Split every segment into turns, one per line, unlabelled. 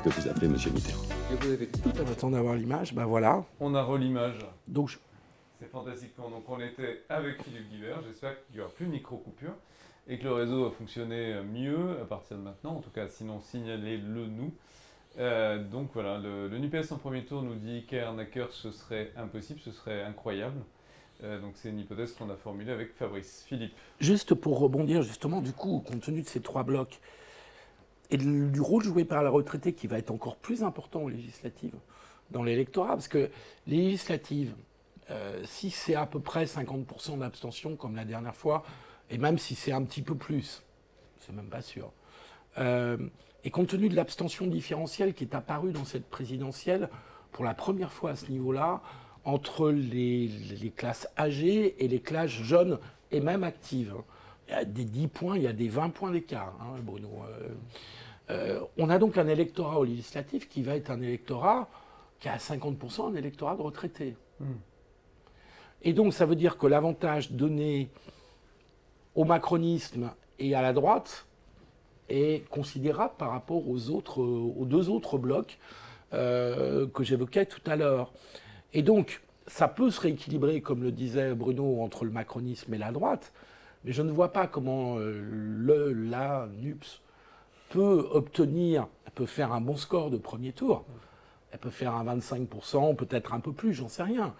que vous appelez Monsieur Mitterrand.
Et vous avez tout à l'attente d'avoir l'image, ben voilà.
On a l'image.
Donc,
C'est fantastique. Donc on était avec Philippe Guibert. J'espère qu'il n'y aura plus de micro-coupure et que le réseau va fonctionner mieux à partir de maintenant. En tout cas, sinon signalez-le nous. Donc voilà, le NUPES en premier tour nous dit qu'Aaron Acker, ce serait impossible, ce serait incroyable. Donc c'est une hypothèse qu'on a formulée avec Fabrice. Philippe.
juste pour rebondir, justement, du coup, compte tenu de ces trois blocs, et du rôle joué par la retraitée qui va être encore plus important aux législatives, dans l'électorat, parce que les législatives, si c'est à peu près 50% d'abstention, comme la dernière fois, et même si c'est un petit peu plus, c'est même pas sûr, et compte tenu de l'abstention différentielle qui est apparue dans cette présidentielle, pour la première fois à ce niveau-là, entre les classes âgées et les classes jeunes et même actives. Il y a des 10 points, il y a des 20 points d'écart, hein, Bruno. On a donc un électorat au législatif qui va être un électorat qui a à 50% un électorat de retraités. Et donc ça veut dire que l'avantage donné au macronisme et à la droite est considérable par rapport aux deux autres blocs que j'évoquais tout à l'heure. Et donc, ça peut se rééquilibrer, comme le disait Bruno, entre le macronisme et la droite, mais je ne vois pas comment la NUPS peut faire un bon score de premier tour. Elle peut faire un 25%, peut-être un peu plus, j'en sais rien.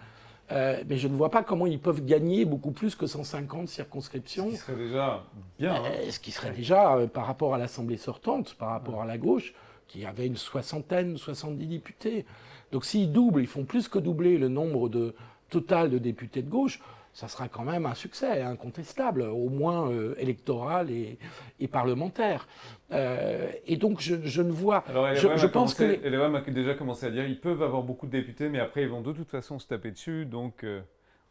Mais je ne vois pas comment ils peuvent gagner beaucoup plus que 150 circonscriptions.
Ce qui serait déjà bien.
Ce qui serait déjà, par rapport à l'Assemblée sortante, par rapport à la gauche, qui avait une 70 députés. Donc s'ils doublent, ils font plus que doubler le nombre total de députés de gauche, ça sera quand même un succès incontestable, au moins électoral et parlementaire. Et donc je ne vois...
Alors
je pense que
LREM a déjà commencé à dire qu'ils peuvent avoir beaucoup de députés, mais après ils vont de toute façon se taper dessus, donc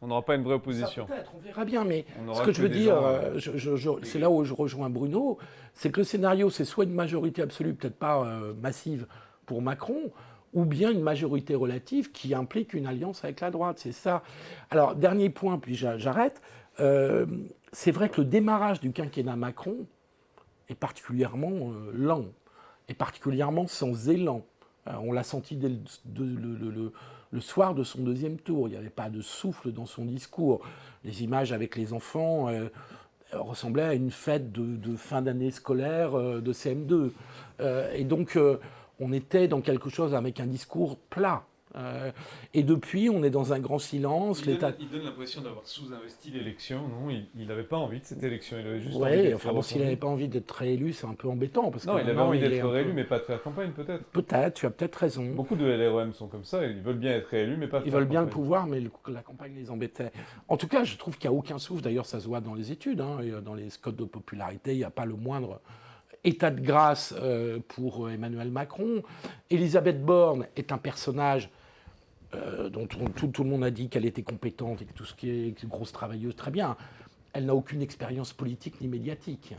on n'aura pas une vraie opposition.
Ça peut-être, on verra bien, mais ce que
que
je veux
des
dire,
gens,
c'est là où je rejoins Bruno, c'est que le scénario, c'est soit une majorité absolue, peut-être pas massive, pour Macron, ou bien une majorité relative qui implique une alliance avec la droite. C'est ça. Alors, dernier point, puis j'arrête. C'est vrai que le démarrage du quinquennat Macron est particulièrement lent, et particulièrement sans élan. On l'a senti dès le soir de son deuxième tour. Il n'y avait pas de souffle dans son discours. Les images avec les enfants ressemblaient à une fête de fin d'année scolaire de CM2. Et donc, on était dans quelque chose avec un discours plat. Et depuis, on est dans un grand silence.
Il donne l'impression d'avoir sous-investi l'élection. Non, il n'avait pas envie de cette élection. Il avait juste envie
Oui,
d'être
enfin bon, s'il n'avait pas envie d'être réélu, c'est un peu embêtant. Parce
non,
que
il avait envie d'être réélu, mais pas de faire campagne, peut-être.
Peut-être, tu as peut-être raison.
Beaucoup de LREM sont comme ça. Ils veulent bien être réélus, mais pas de
Ils
faire
veulent bien le
campagne.
pouvoir, mais la campagne les embêtait. En tout cas, je trouve qu'il n'y a aucun souffle. D'ailleurs, ça se voit dans les études. Et dans les codes de popularité, il n'y a pas le moindre état de grâce pour Emmanuel Macron. Elisabeth Borne est un personnage dont tout le monde a dit qu'elle était compétente et que tout ce qui est grosse travailleuse, très bien. Elle n'a aucune expérience politique ni médiatique.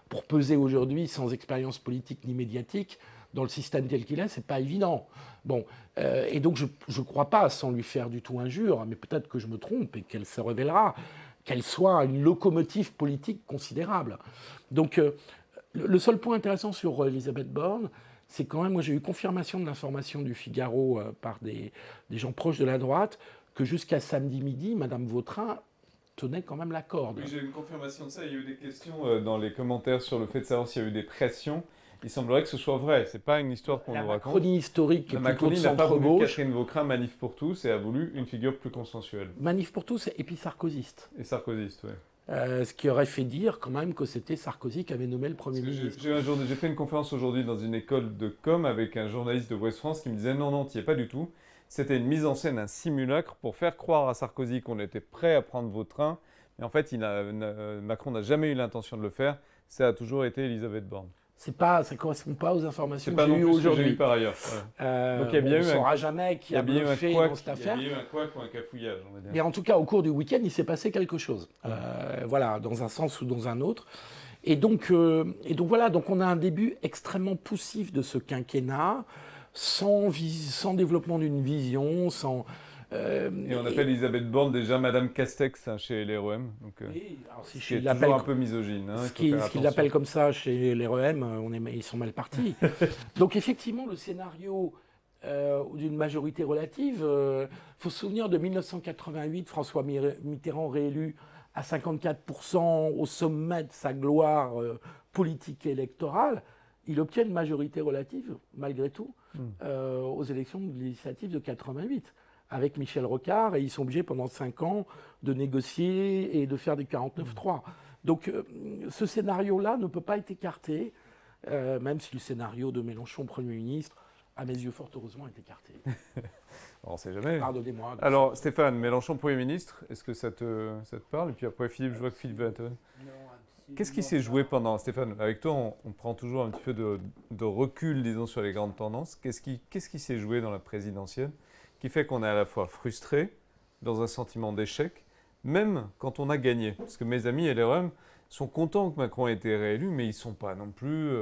Pour peser aujourd'hui sans expérience politique ni médiatique, dans le système tel qu'il est, c'est pas évident. Bon, et donc je ne crois pas, sans lui faire du tout injure, mais peut-être que je me trompe et qu'elle se révélera, qu'elle soit une locomotive politique considérable. Donc le seul point intéressant sur Elisabeth Borne, c'est quand même, moi j'ai eu confirmation de l'information du Figaro par des gens proches de la droite, que jusqu'à samedi midi, Madame Vautrin tenait quand même la corde.
Oui, j'ai eu une confirmation de ça. Il y a eu des questions dans les commentaires sur le fait de savoir s'il y a eu des pressions. Il semblerait que ce soit vrai. C'est pas une histoire qu'on nous raconte.
La Macronie historique
La
est plutôt de
Macronie n'a pas voulu
centre-gauche.
Catherine Vautrin manif pour tous et a voulu une figure plus consensuelle.
Manif pour tous et puis sarkozyste.
Et sarkozyste, oui.
Ce qui aurait fait dire quand même que c'était Sarkozy qui avait nommé le Premier ministre.
J'ai fait une conférence aujourd'hui dans une école de com avec un journaliste de Ouest France qui me disait non, tu n'y es pas du tout. C'était une mise en scène, un simulacre pour faire croire à Sarkozy qu'on était prêt à prendre Vautrin. Mais en fait, Macron n'a jamais eu l'intention de le faire. Ça a toujours été Elisabeth Borne.
Ça ne correspond pas aux informations
C'est
que
pas
j'ai
non
eues
plus ce que j'ai
aujourd'hui.
eu par ailleurs. Ouais. Donc il y a bien
on ne
eu
saura jamais qui a bluffé dans cette affaire.
Il y a eu un couac ou un cafouillage, on va dire.
Mais en tout cas, au cours du week-end, il s'est passé quelque chose. Voilà, dans un sens ou dans un autre. Et donc voilà, donc on a un début extrêmement poussif de ce quinquennat, sans développement d'une vision,
Et on appelle Elisabeth Borne déjà Madame Castex chez LREM. Donc,
oui, alors si
c'est
je
toujours un peu misogyne.
ce qu'ils l'appellent comme ça chez les REM, ils sont mal partis. Donc effectivement, le scénario d'une majorité relative, faut se souvenir de 1988, François Mitterrand réélu à 54% au sommet de sa gloire politique et électorale. Il obtient une majorité relative, malgré tout, aux élections législatives de 88, avec Michel Rocard, et ils sont obligés pendant 5 ans de négocier et de faire des 49-3. Donc ce scénario-là ne peut pas être écarté, même si le scénario de Mélenchon Premier ministre, à mes yeux, fort heureusement, est écarté.
On ne sait jamais.
Pardonnez-moi.
Alors, Stéphane, Mélenchon Premier ministre, est-ce que ça te parle? Et puis après, Philippe, je vois que Philippe va te... Qu'est-ce qui s'est joué pendant, Stéphane, avec toi, on prend toujours un petit peu de recul, disons, sur les grandes tendances. Qu'est-ce qui s'est joué dans la présidentielle qui fait qu'on est à la fois frustré, dans un sentiment d'échec, même quand on a gagné? Parce que mes amis LREM sont contents que Macron ait été réélu, mais ils ne sont pas non plus...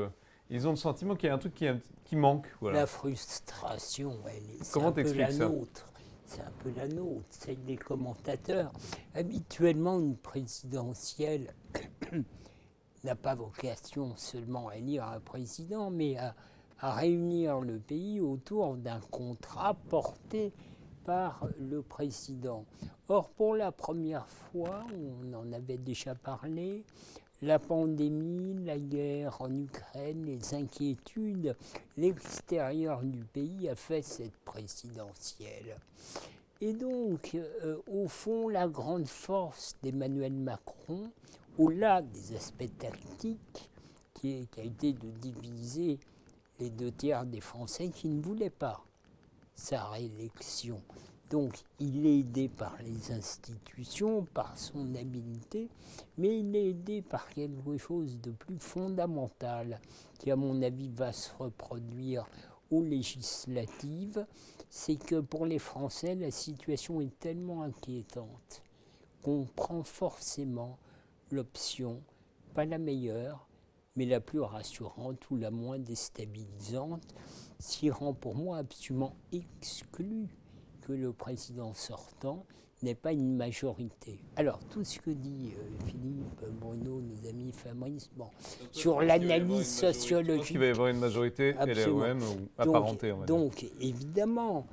ils ont le sentiment qu'il y a un truc qui manque. Voilà.
La frustration, c'est
Comment
un peu la
t'expliques ça?
nôtre. C'est un peu la nôtre, celle des commentateurs. Habituellement, une présidentielle n'a pas vocation seulement à élire un président, mais à réunir le pays autour d'un contrat porté par le président. Or, pour la première fois, on en avait déjà parlé, la pandémie, la guerre en Ukraine, les inquiétudes, l'extérieur du pays a fait cette présidentielle. Et donc, au fond, la grande force d'Emmanuel Macron, au-delà des aspects tactiques, qui a été de diviser les 2 tiers des Français qui ne voulaient pas sa réélection. Donc, il est aidé par les institutions, par son habileté, mais il est aidé par quelque chose de plus fondamental, qui, à mon avis, va se reproduire aux législatives. C'est que pour les Français, la situation est tellement inquiétante qu'on prend forcément l'option, pas la meilleure, mais la plus rassurante ou la moins déstabilisante, ce qui rend pour moi absolument exclu que le président sortant n'ait pas une majorité. Alors, tout ce que dit Philippe, Bruno, nos amis Fabrice, bon, sur l'analyse sociologique... Je pense
qu'il va y avoir une majorité LREM ou apparentée.
Donc, évidemment,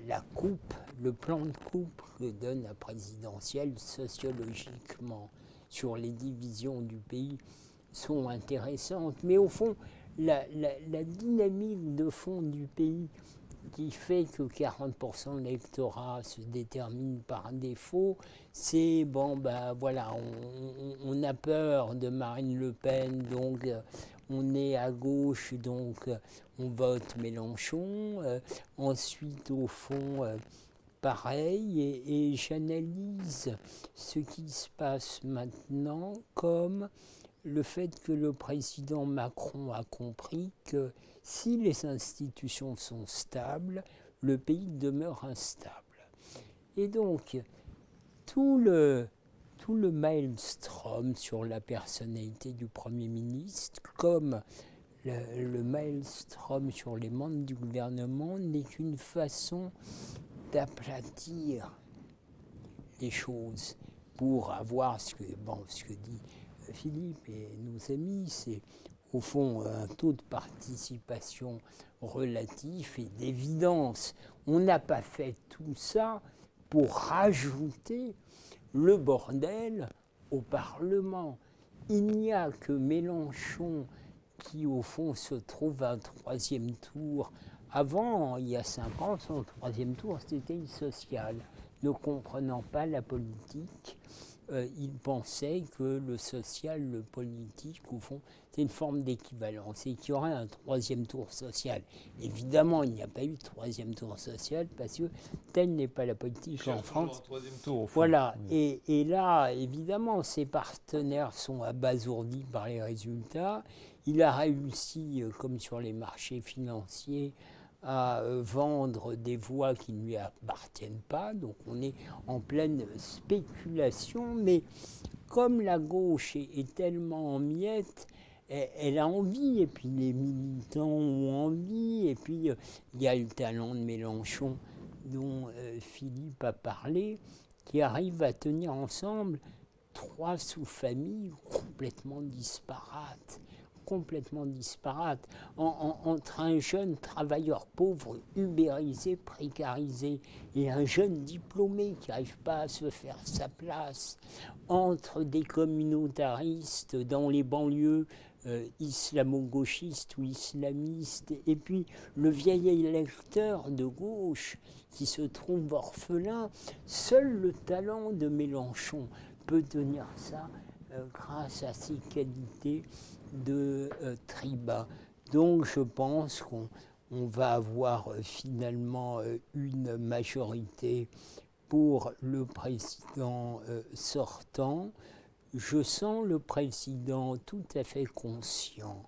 la coupe, le plan de coupe que donne la présidentielle sociologiquement sur les divisions du pays sont intéressantes. Mais au fond, la dynamique de fond du pays qui fait que 40% de l'électorat se détermine par défaut, c'est, voilà, on a peur de Marine Le Pen, donc on est à gauche, donc on vote Mélenchon. Ensuite, au fond, pareil, et j'analyse ce qui se passe maintenant comme le fait que le président Macron a compris que si les institutions sont stables, le pays demeure instable. Et donc, tout le maelstrom sur la personnalité du Premier ministre, comme le maelstrom sur les membres du gouvernement, n'est qu'une façon d'aplatir les choses pour avoir ce que dit Philippe et nos amis, c'est au fond un taux de participation relatif et d'évidence. On n'a pas fait tout ça pour rajouter le bordel au Parlement. Il n'y a que Mélenchon qui, au fond, se trouve à un 3e tour. Avant, il y a 5 ans, son 3e tour, c'était le social. Ne comprenant pas la politique, il pensait que le social, le politique, au fond, c'est une forme d'équivalence et qu'il y aurait un 3e tour social. Évidemment, il n'y a pas eu de 3e tour social parce que telle n'est pas la politique en France.
Un 3e tour, au fond.
Voilà, oui. Et là, évidemment, ses partenaires sont abasourdis par les résultats. Il a réussi, comme sur les marchés financiers, à vendre des voix qui ne lui appartiennent pas. Donc on est en pleine spéculation, mais comme la gauche est tellement en miettes, elle a envie, et puis les militants ont envie, et puis il y a le talent de Mélenchon dont Philippe a parlé, qui arrivent à tenir ensemble 3 sous-familles complètement disparates. Entre un jeune travailleur pauvre, ubérisé, précarisé, et un jeune diplômé qui n'arrive pas à se faire sa place, entre des communautaristes dans les banlieues islamo-gauchistes ou islamistes, et puis le vieil électeur de gauche qui se trouve orphelin. Seul le talent de Mélenchon peut tenir ça grâce à ses qualités de tribun. Donc je pense qu'on va avoir finalement une majorité pour le président sortant. Je sens le président tout à fait conscient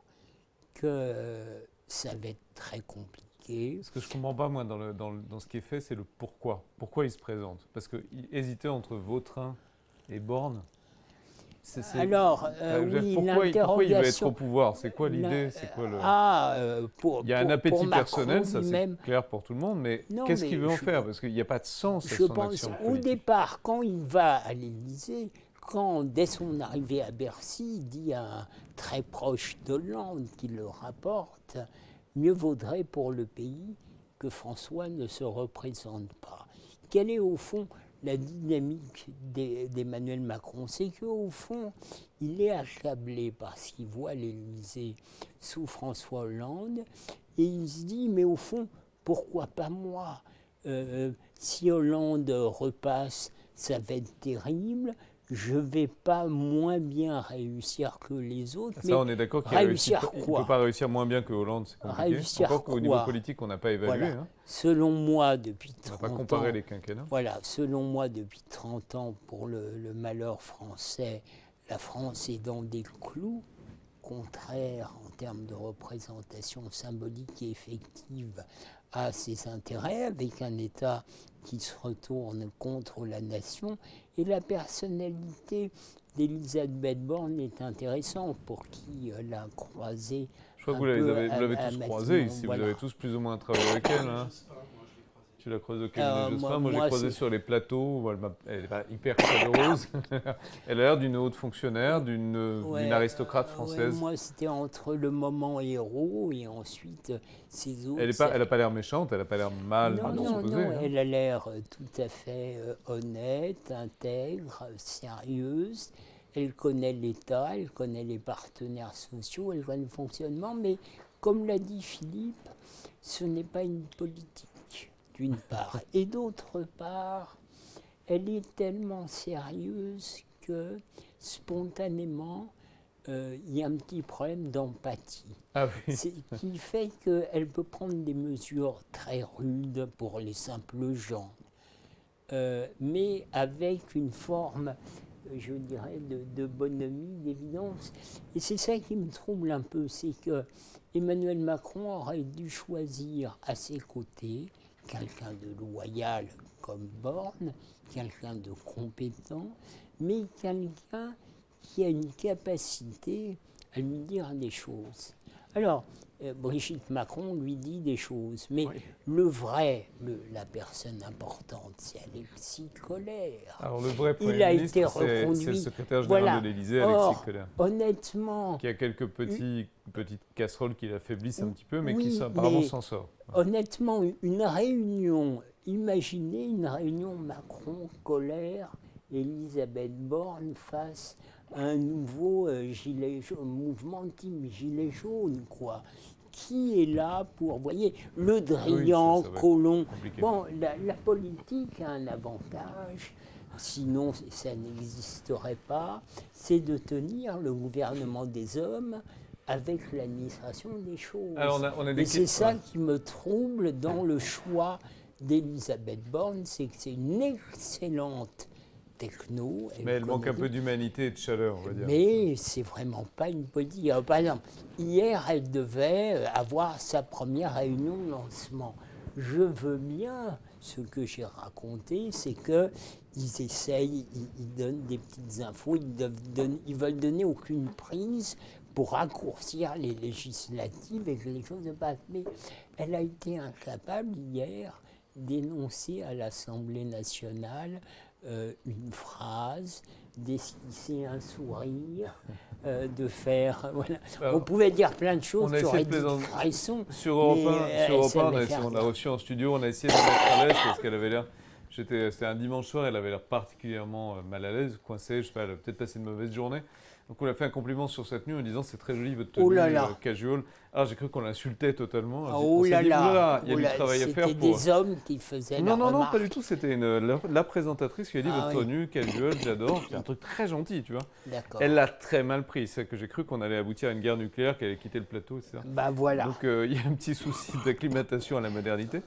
que ça va être très compliqué.
Ce que je ne comprends pas, moi, dans ce qui est fait, c'est le pourquoi. Pourquoi il se présente? Parce qu'il hésitait entre Vautrin et Borne.
Alors, oui,
pourquoi il veut être au pouvoir? C'est quoi l'idée? Il y a un appétit personnel, ça c'est clair pour tout le monde, mais qu'est-ce qu'il veut en faire? Parce qu'il n'y a pas de sens à son action politique.
Au départ, quand il va à l'Élysée, dès son arrivée à Bercy, il dit à un très proche d'Hollande qui le rapporte, mieux vaudrait pour le pays que François ne se représente pas. Quelle est au fond la dynamique d'Emmanuel Macron? C'est qu'au fond, il est accablé parce qu'il voit l'Élysée sous François Hollande et il se dit, mais au fond, pourquoi pas moi? Si Hollande repasse, ça va être terrible. Je ne vais pas moins bien réussir que les autres.
Ça, on est d'accord qu'il ne peut pas réussir moins bien que Hollande, c'est compliqué.
Réussir
encore qu'au niveau politique, on n'a pas évalué.
Voilà. Selon moi, depuis 30 ans...
On n'a pas comparé les quinquennats.
Voilà, selon moi, depuis 30 ans, pour le malheur français, la France est dans des clous contraires en termes de représentation symbolique et effective à ses intérêts, avec un État qui se retourne contre la nation. Et la personnalité d'Elisabeth Borne est intéressante pour qui l'a croisée.
Je crois que vous l'avez tous croisée ici, voilà. Vous avez tous plus ou moins travaillé avec elle. Hein. Tu l'as croisée au cabinet de Jospin. Moi, j'ai croisé sur les plateaux. Elle n'est pas hyper chaleureuse. Elle a l'air d'une haute fonctionnaire, d'une aristocrate française.
Moi, c'était entre le moment héros et ensuite ses autres...
Elle n'a pas l'air méchante, elle n'a pas l'air mal supposée.
Non, elle a l'air tout à fait honnête, intègre, sérieuse. Elle connaît l'État, elle connaît les partenaires sociaux, elle connaît le fonctionnement. Mais comme l'a dit Philippe, ce n'est pas une politique. D'une part. Et d'autre part, elle est tellement sérieuse que spontanément, il y a un petit problème d'empathie.
Ah oui.
Qui fait qu'elle peut prendre des mesures très rudes pour les simples gens, mais avec une forme, je dirais, de bonhomie, d'évidence. Et c'est ça qui me trouble un peu, c'est que Emmanuel Macron aurait dû choisir à ses côtés quelqu'un de loyal comme Borne, quelqu'un de compétent, mais quelqu'un qui a une capacité à lui dire des choses. Alors, Brigitte Macron lui dit des choses, mais la personne importante, c'est Alexis Collère.
Alors le vrai Premier ministre, c'est le secrétaire général de l'Élysée, Alexis Collère.
Honnêtement...
Qui a quelques petites casseroles qui l'affaiblissent un petit peu, mais qui apparemment s'en sort.
Honnêtement, imaginez une réunion Macron-Collère, Elisabeth Borne face à un nouveau mouvement type gilet jaune, quoi. Qui est là pour, vous voyez, Le Drian, Collomb. Bon, la politique a un avantage, sinon ça n'existerait pas, c'est de tenir le gouvernement des hommes avec l'administration des choses.
Alors
et c'est ça qui me trouble dans le choix d'Elisabeth Borne, c'est que c'est une excellente techno.
Mais elle manque un peu d'humanité et de chaleur, on va dire.
Mais c'est vraiment pas une politique. Alors, par exemple, hier, elle devait avoir sa première réunion de lancement. Je veux bien, ce que j'ai raconté, c'est qu'ils essayent, ils donnent des petites infos, ils veulent donner aucune prise pour raccourcir les législatives et que les choses se passent. Mais elle a été incapable hier d'énoncer à l'Assemblée nationale une phrase, d'esquisser un sourire, de faire... Voilà.
Alors,
on pouvait dire plein de choses
on a
sur
essayé de
Edith
plaisanter.
Cresson.
Sur Europe 1,
Mais,
sur Europe
ça
1,
avait fait
on l'a
rien.
reçue en studio, on a essayé de la mettre à l'aise parce qu'elle avait l'air. C'était un dimanche soir, elle avait l'air particulièrement mal à l'aise, coincée, je sais pas, elle a peut-être passé une mauvaise journée. Donc on lui a fait un compliment sur cette tenue en disant c'est très joli votre tenue
Oh là là.
casual. Alors j'ai cru qu'on l'insultait totalement.
Ah,
On
oh
s'est
là
dit,
là,
il y a
oh
du
là,
travail à faire
c'était
pour.
des hommes qui faisaient la
Non,
remarque.
pas du tout. C'était la présentatrice qui a dit
Ah
votre
oui.
tenue casual, j'adore. C'est un truc très gentil, tu vois.
D'accord.
Elle l'a très mal pris. C'est que j'ai cru qu'on allait aboutir à une guerre nucléaire, qu'elle allait quitter le plateau, etc.
Bah voilà.
Donc il y a un petit souci d'acclimatation à la modernité.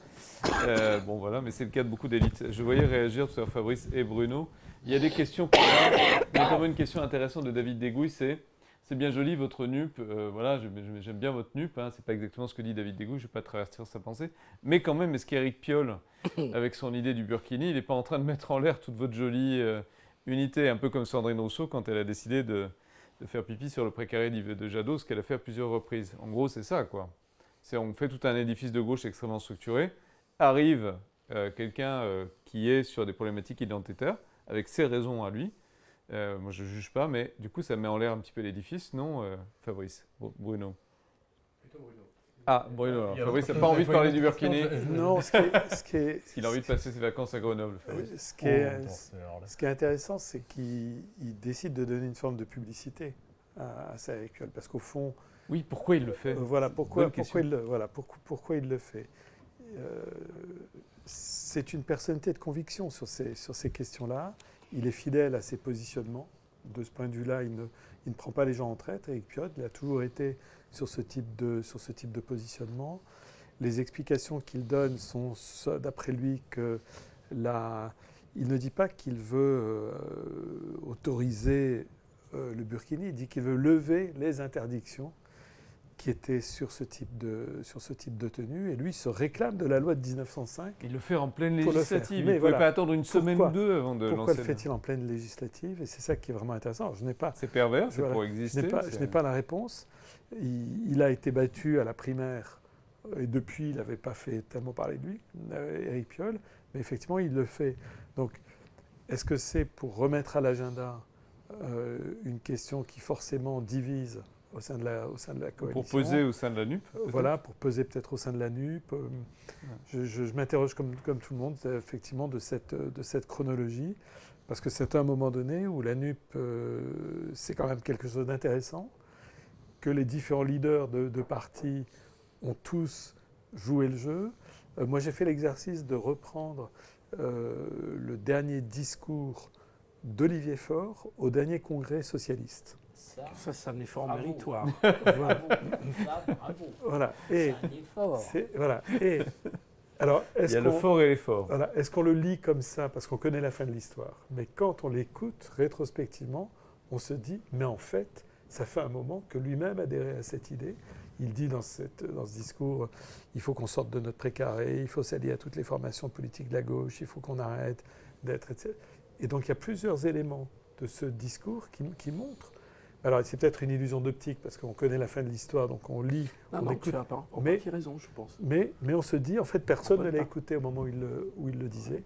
Bon voilà, mais c'est le cas de beaucoup d'élites. Je voyais réagir tout à l'heure Fabrice et Bruno. Il y a des questions, notamment une question intéressante de David Degouille, c'est bien joli votre nupe, voilà, j'aime bien votre nupe, hein, c'est pas exactement ce que dit David Degouille, je ne vais pas traverser sa pensée, mais quand même, est-ce qu'Éric Piolle, avec son idée du burkini, il n'est pas en train de mettre en l'air toute votre jolie unité, un peu comme Sandrine Rousseau quand elle a décidé de faire pipi sur le précaré de Jadot, ce qu'elle a fait à plusieurs reprises. En gros, c'est ça, quoi. On fait tout un édifice de gauche extrêmement structuré, arrive quelqu'un qui est sur des problématiques identitaires, avec ses raisons à lui. Moi, je ne juge pas, mais du coup, ça met en l'air un petit peu l'édifice, non, Fabrice, Bruno?
Plutôt Bruno.
Ah, Bruno, alors,
Il y a
Fabrice
autre
n'a pas
chose,
envie de parler du burkini.
Non, ce qui est,
Il a envie de passer ses vacances à Grenoble, Fabrice.
ce qui est intéressant, c'est qu'il décide de donner une forme de publicité à sa Éric, parce qu'au fond,
Oui, pourquoi il le fait?
voilà pourquoi
question.
il le fait. C'est une personnalité de conviction sur ces questions-là. Il est fidèle à ses positionnements. De ce point de vue-là, il ne prend pas les gens en traître. Éric Piolle, il a toujours été sur ce type de positionnement. Les explications qu'il donne sont, d'après lui, il ne dit pas qu'il veut autoriser le burkini, il dit qu'il veut lever les interdictions qui étaient sur ce type de tenue, et lui se réclame de la loi de 1905.
Il le fait en pleine
Pour le
législative.
faire.
Il
Mais
ne pouvait
voilà.
pas attendre une semaine
Pourquoi
ou deux avant de
Pourquoi
lancer.
le fait-il en pleine législative? Et c'est ça qui est vraiment intéressant. Alors,
C'est pervers, c'est
Voilà.
pour
je
exister.
n'ai pas la réponse. Il a été battu à la primaire, et depuis, il n'avait pas fait tellement parler de lui, Éric Piolle, mais effectivement, il le fait. Donc, est-ce que c'est pour remettre à l'agenda une question qui forcément divise au sein de la coalition?
Pour peser au sein de la NUP.
Voilà, pour peser peut-être au sein de la NUP. Je m'interroge comme tout le monde, effectivement, de cette chronologie, parce que c'est un moment donné où la NUP, c'est quand même quelque chose d'intéressant, que les différents leaders de partis ont tous joué le jeu. Moi, j'ai fait l'exercice de reprendre le dernier discours d'Olivier Faure au dernier congrès socialiste.
Ça, c'est un effort
Bravo.
méritoire.
Voilà.
Bravo.
Voilà.
C'est
Et,
un effort.
voilà. Et alors,
Il y a le fort et l'effort.
voilà, est-ce qu'on le lit comme ça parce qu'on connaît la fin de l'histoire? Mais quand on l'écoute rétrospectivement, on se dit, mais en fait, ça fait un moment que lui-même adhérait à cette idée. Il dit dans ce discours, il faut qu'on sorte de notre précaré, il faut s'allier à toutes les formations politiques de la gauche, il faut qu'on arrête d'être... etc. Et donc il y a plusieurs éléments de ce discours qui montrent. Alors c'est peut-être une illusion d'optique parce qu'on connaît la fin de l'histoire, donc on lit, on écoute.
Tu as pas en
Mais-
partie raison, je pense.
Mais on se dit, en fait, personne ne l'a
pas.
écouté au moment où il le disait.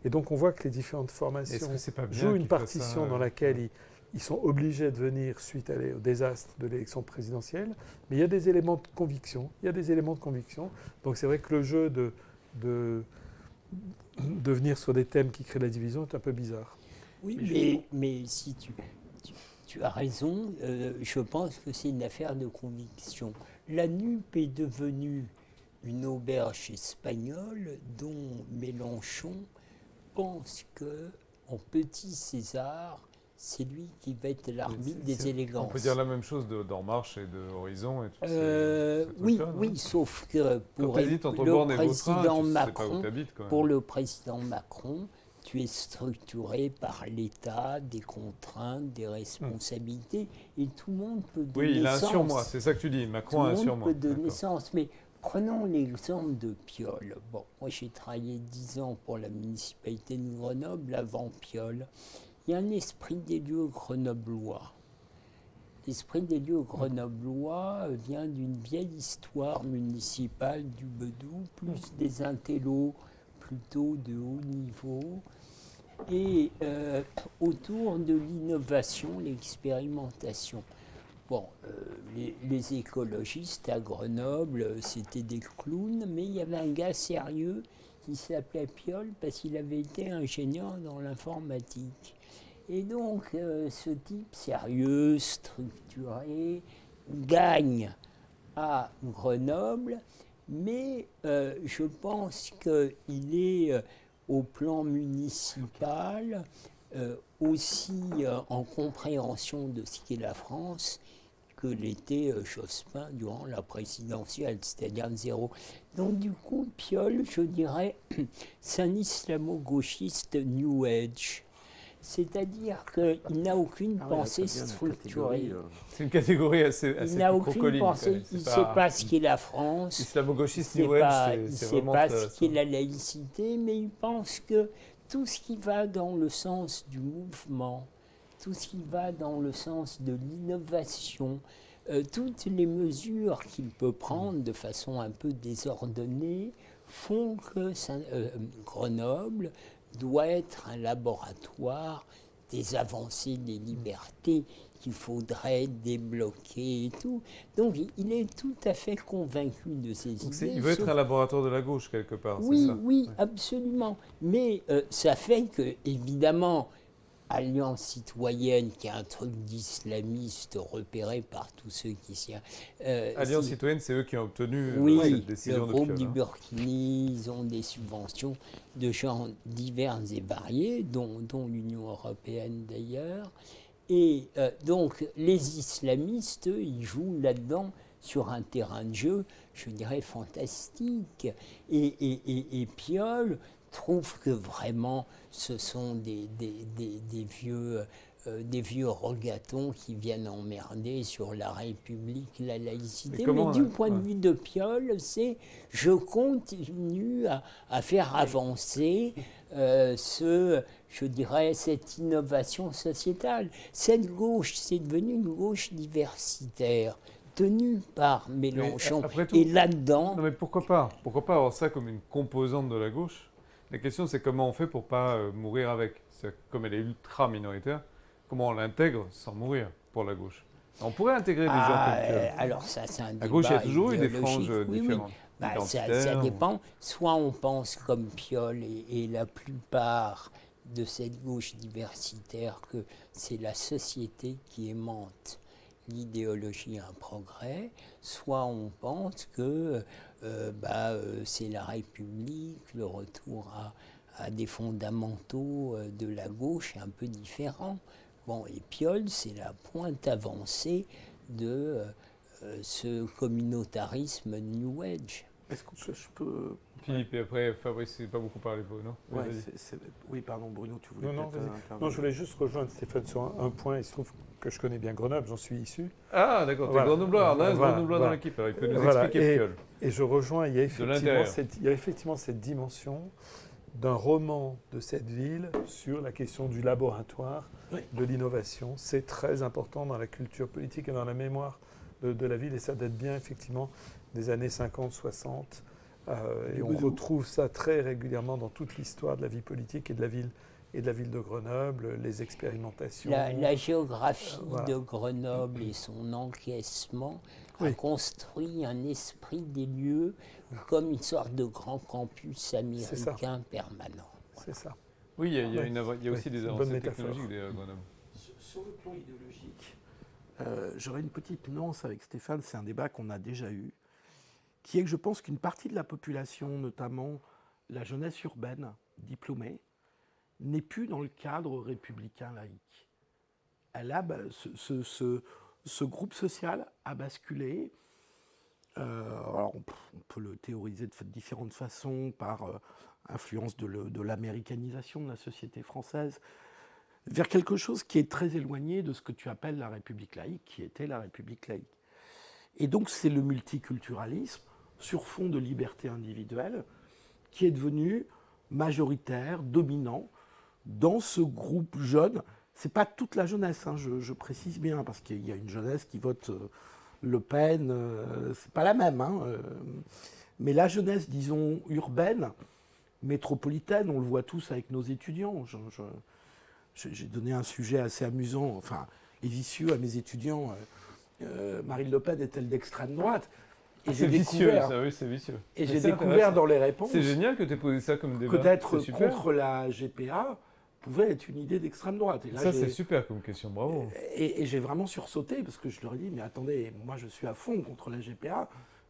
Et donc on voit que les différentes
Est-ce
formations
que c'est pas bien
jouent une
qu'il fasse
partition
ça,
dans laquelle ils sont obligés de venir suite au désastre de l'élection présidentielle. Mais il y a des éléments de conviction. Donc c'est vrai que le jeu de venir sur des thèmes qui créent la division est un peu bizarre.
Oui, mais si tu as raison, je pense que c'est une affaire de conviction. La NUP est devenue une auberge espagnole dont Mélenchon pense que, en petit César, c'est lui qui va être l'arbitre des
On
élégances.
peut dire la même chose d'En Marche et de Horizon et tout
Oui, sauf que pour
Quand t'hésites entre
le
Borne et Vautrin,
président
tu sais pas où
Macron,
t'habites quand même.
pour le président Macron, tu es structuré par l'État, des contraintes, des responsabilités, et tout le monde peut donner
Oui, il a un
sens.
surmoi, c'est ça que tu dis.
Tout
Macron a
le
un
monde
surmoi.
peut donner
D'accord.
sens. Mais prenons l'exemple de Piolle. Bon, moi j'ai travaillé 10 ans pour la municipalité de Grenoble avant Piolle. Il y a un esprit des lieux grenoblois. L'esprit des lieux grenoblois vient d'une vieille histoire municipale du Bedou, plus des intellos, plutôt de haut niveau, et autour de l'innovation, l'expérimentation. Bon, les écologistes à Grenoble, c'était des clowns, mais il y avait un gars sérieux qui s'appelait Piolle parce qu'il avait été ingénieur dans l'informatique. Et donc, ce type sérieux, structuré, gagne à Grenoble, mais je pense qu'il est au plan municipal aussi en compréhension de ce qu'est la France que l'était Jospin durant la présidentielle, c'est-à-dire zéro. Donc du coup, Piolle, je dirais, c'est un islamo-gauchiste New Age. C'est-à-dire qu'il n'a aucune pensée structurée.
C'est une catégorie assez
Il n'a aucune
crocodile,
pensée, il ne sait pas ce qu'est la France.
Islamo-gauchiste,
Il
New Age,
ne
c'est
sait
vraiment
pas ce qu'est la laïcité, mais il pense que tout ce qui va dans le sens du mouvement, tout ce qui va dans le sens de l'innovation, toutes les mesures qu'il peut prendre de façon un peu désordonnée font que Grenoble doit être un laboratoire des avancées des libertés qu'il faudrait débloquer et tout. Donc il est tout à fait convaincu de ces idées.
Il veut être un laboratoire de la gauche quelque part,
oui,
c'est ça?
Oui, absolument. Mais ça fait que, évidemment, Alliance citoyenne, qui est un truc d'islamiste repéré par tous ceux qui s'y...
Alliance citoyenne, c'est eux qui ont obtenu cette décision
le
de
groupe
Piolle.
du Burkini, ils ont des subventions de genres divers et variés, dont l'Union européenne d'ailleurs. Et donc, les islamistes, eux, ils jouent là-dedans sur un terrain de jeu, je dirais, fantastique. Et Piolle trouve que vraiment ce sont des vieux rogatons qui viennent emmerder sur la République, la laïcité. Mais du point de vue de Piolle, c'est je continue à faire avancer je dirais, cette innovation sociétale. Cette gauche, c'est devenu une gauche diversitaire, tenue par Mélenchon. Et là-dedans...
Non mais pourquoi pas avoir ça comme une composante de la gauche? La question, c'est comment on fait pour ne pas mourir avec. Comme elle est ultra minoritaire, comment on l'intègre sans mourir pour la gauche? On pourrait intégrer des gens comme Piolle.
Alors ça, c'est un débat.
À gauche, il y a toujours eu des franges
oui,
différentes.
Oui. Ça dépend. Soit on pense comme Piolle et la plupart de cette gauche diversitaire que c'est la société qui aimante l'idéologie un progrès, soit on pense que c'est la République, le retour à des fondamentaux de la gauche est un peu différent. Bon, et Piolle, c'est la pointe avancée de ce communautarisme New Age.
Est-ce que je peux...
Philippe, et après Fabrice, c'est pas beaucoup parlé, non?
Ouais, oui, pardon, Bruno, tu voulais
Non, je voulais juste rejoindre Stéphane sur un point. Il se trouve que je connais bien Grenoble, j'en suis issu.
Ah, d'accord, tu es grenoblois, dans l'équipe, alors il peut nous expliquer Piolle.
Et je rejoins, il y a effectivement cette dimension d'un roman de cette ville sur la question du laboratoire, de l'innovation. C'est très important dans la culture politique et dans la mémoire de la ville, et ça date bien effectivement des années 50, 60. Et on retrouve ça très régulièrement dans toute l'histoire de la vie politique et de la ville de Grenoble, les expérimentations.
La géographie de Grenoble et son encaissement a construit un esprit des lieux comme une sorte de grand campus américain permanent.
C'est ça.
Oui, il y a aussi des avancées technologiques de Grenoble.
Sur le plan idéologique, j'aurais une petite nuance avec Stéphane, c'est un débat qu'on a déjà eu, qui est que je pense qu'une partie de la population, notamment la jeunesse urbaine diplômée, n'est plus dans le cadre républicain laïque. Ce groupe social a basculé. Alors on peut le théoriser de différentes façons, par influence de l'américanisation de la société française, vers quelque chose qui est très éloigné de ce que tu appelles la République laïque, qui était la République laïque. Et donc c'est le multiculturalisme, sur fond de liberté individuelle, qui est devenu majoritaire, dominant, dans ce groupe jeune. Ce n'est pas toute la jeunesse, hein, je précise bien, parce qu'il y a une jeunesse qui vote Le Pen, c'est pas la même. Hein, mais la jeunesse, disons, urbaine, métropolitaine, on le voit tous avec nos étudiants. J'ai donné un sujet assez amusant, enfin, et vicieux à mes étudiants. Marine Le Pen est-elle d'extrême droite? Et
C'est vicieux, ça, oui, c'est vicieux.
Et
Mais
j'ai
c'est
découvert
intéressant.
dans les réponses
C'est génial que tu aies posé ça comme débat.
que d'être
C'est super.
contre la GPA pouvait être une idée d'extrême droite. Et là,
Ça, c'est super comme question, bravo.
Et j'ai vraiment sursauté parce que je leur ai dit, mais attendez, moi je suis à fond contre la GPA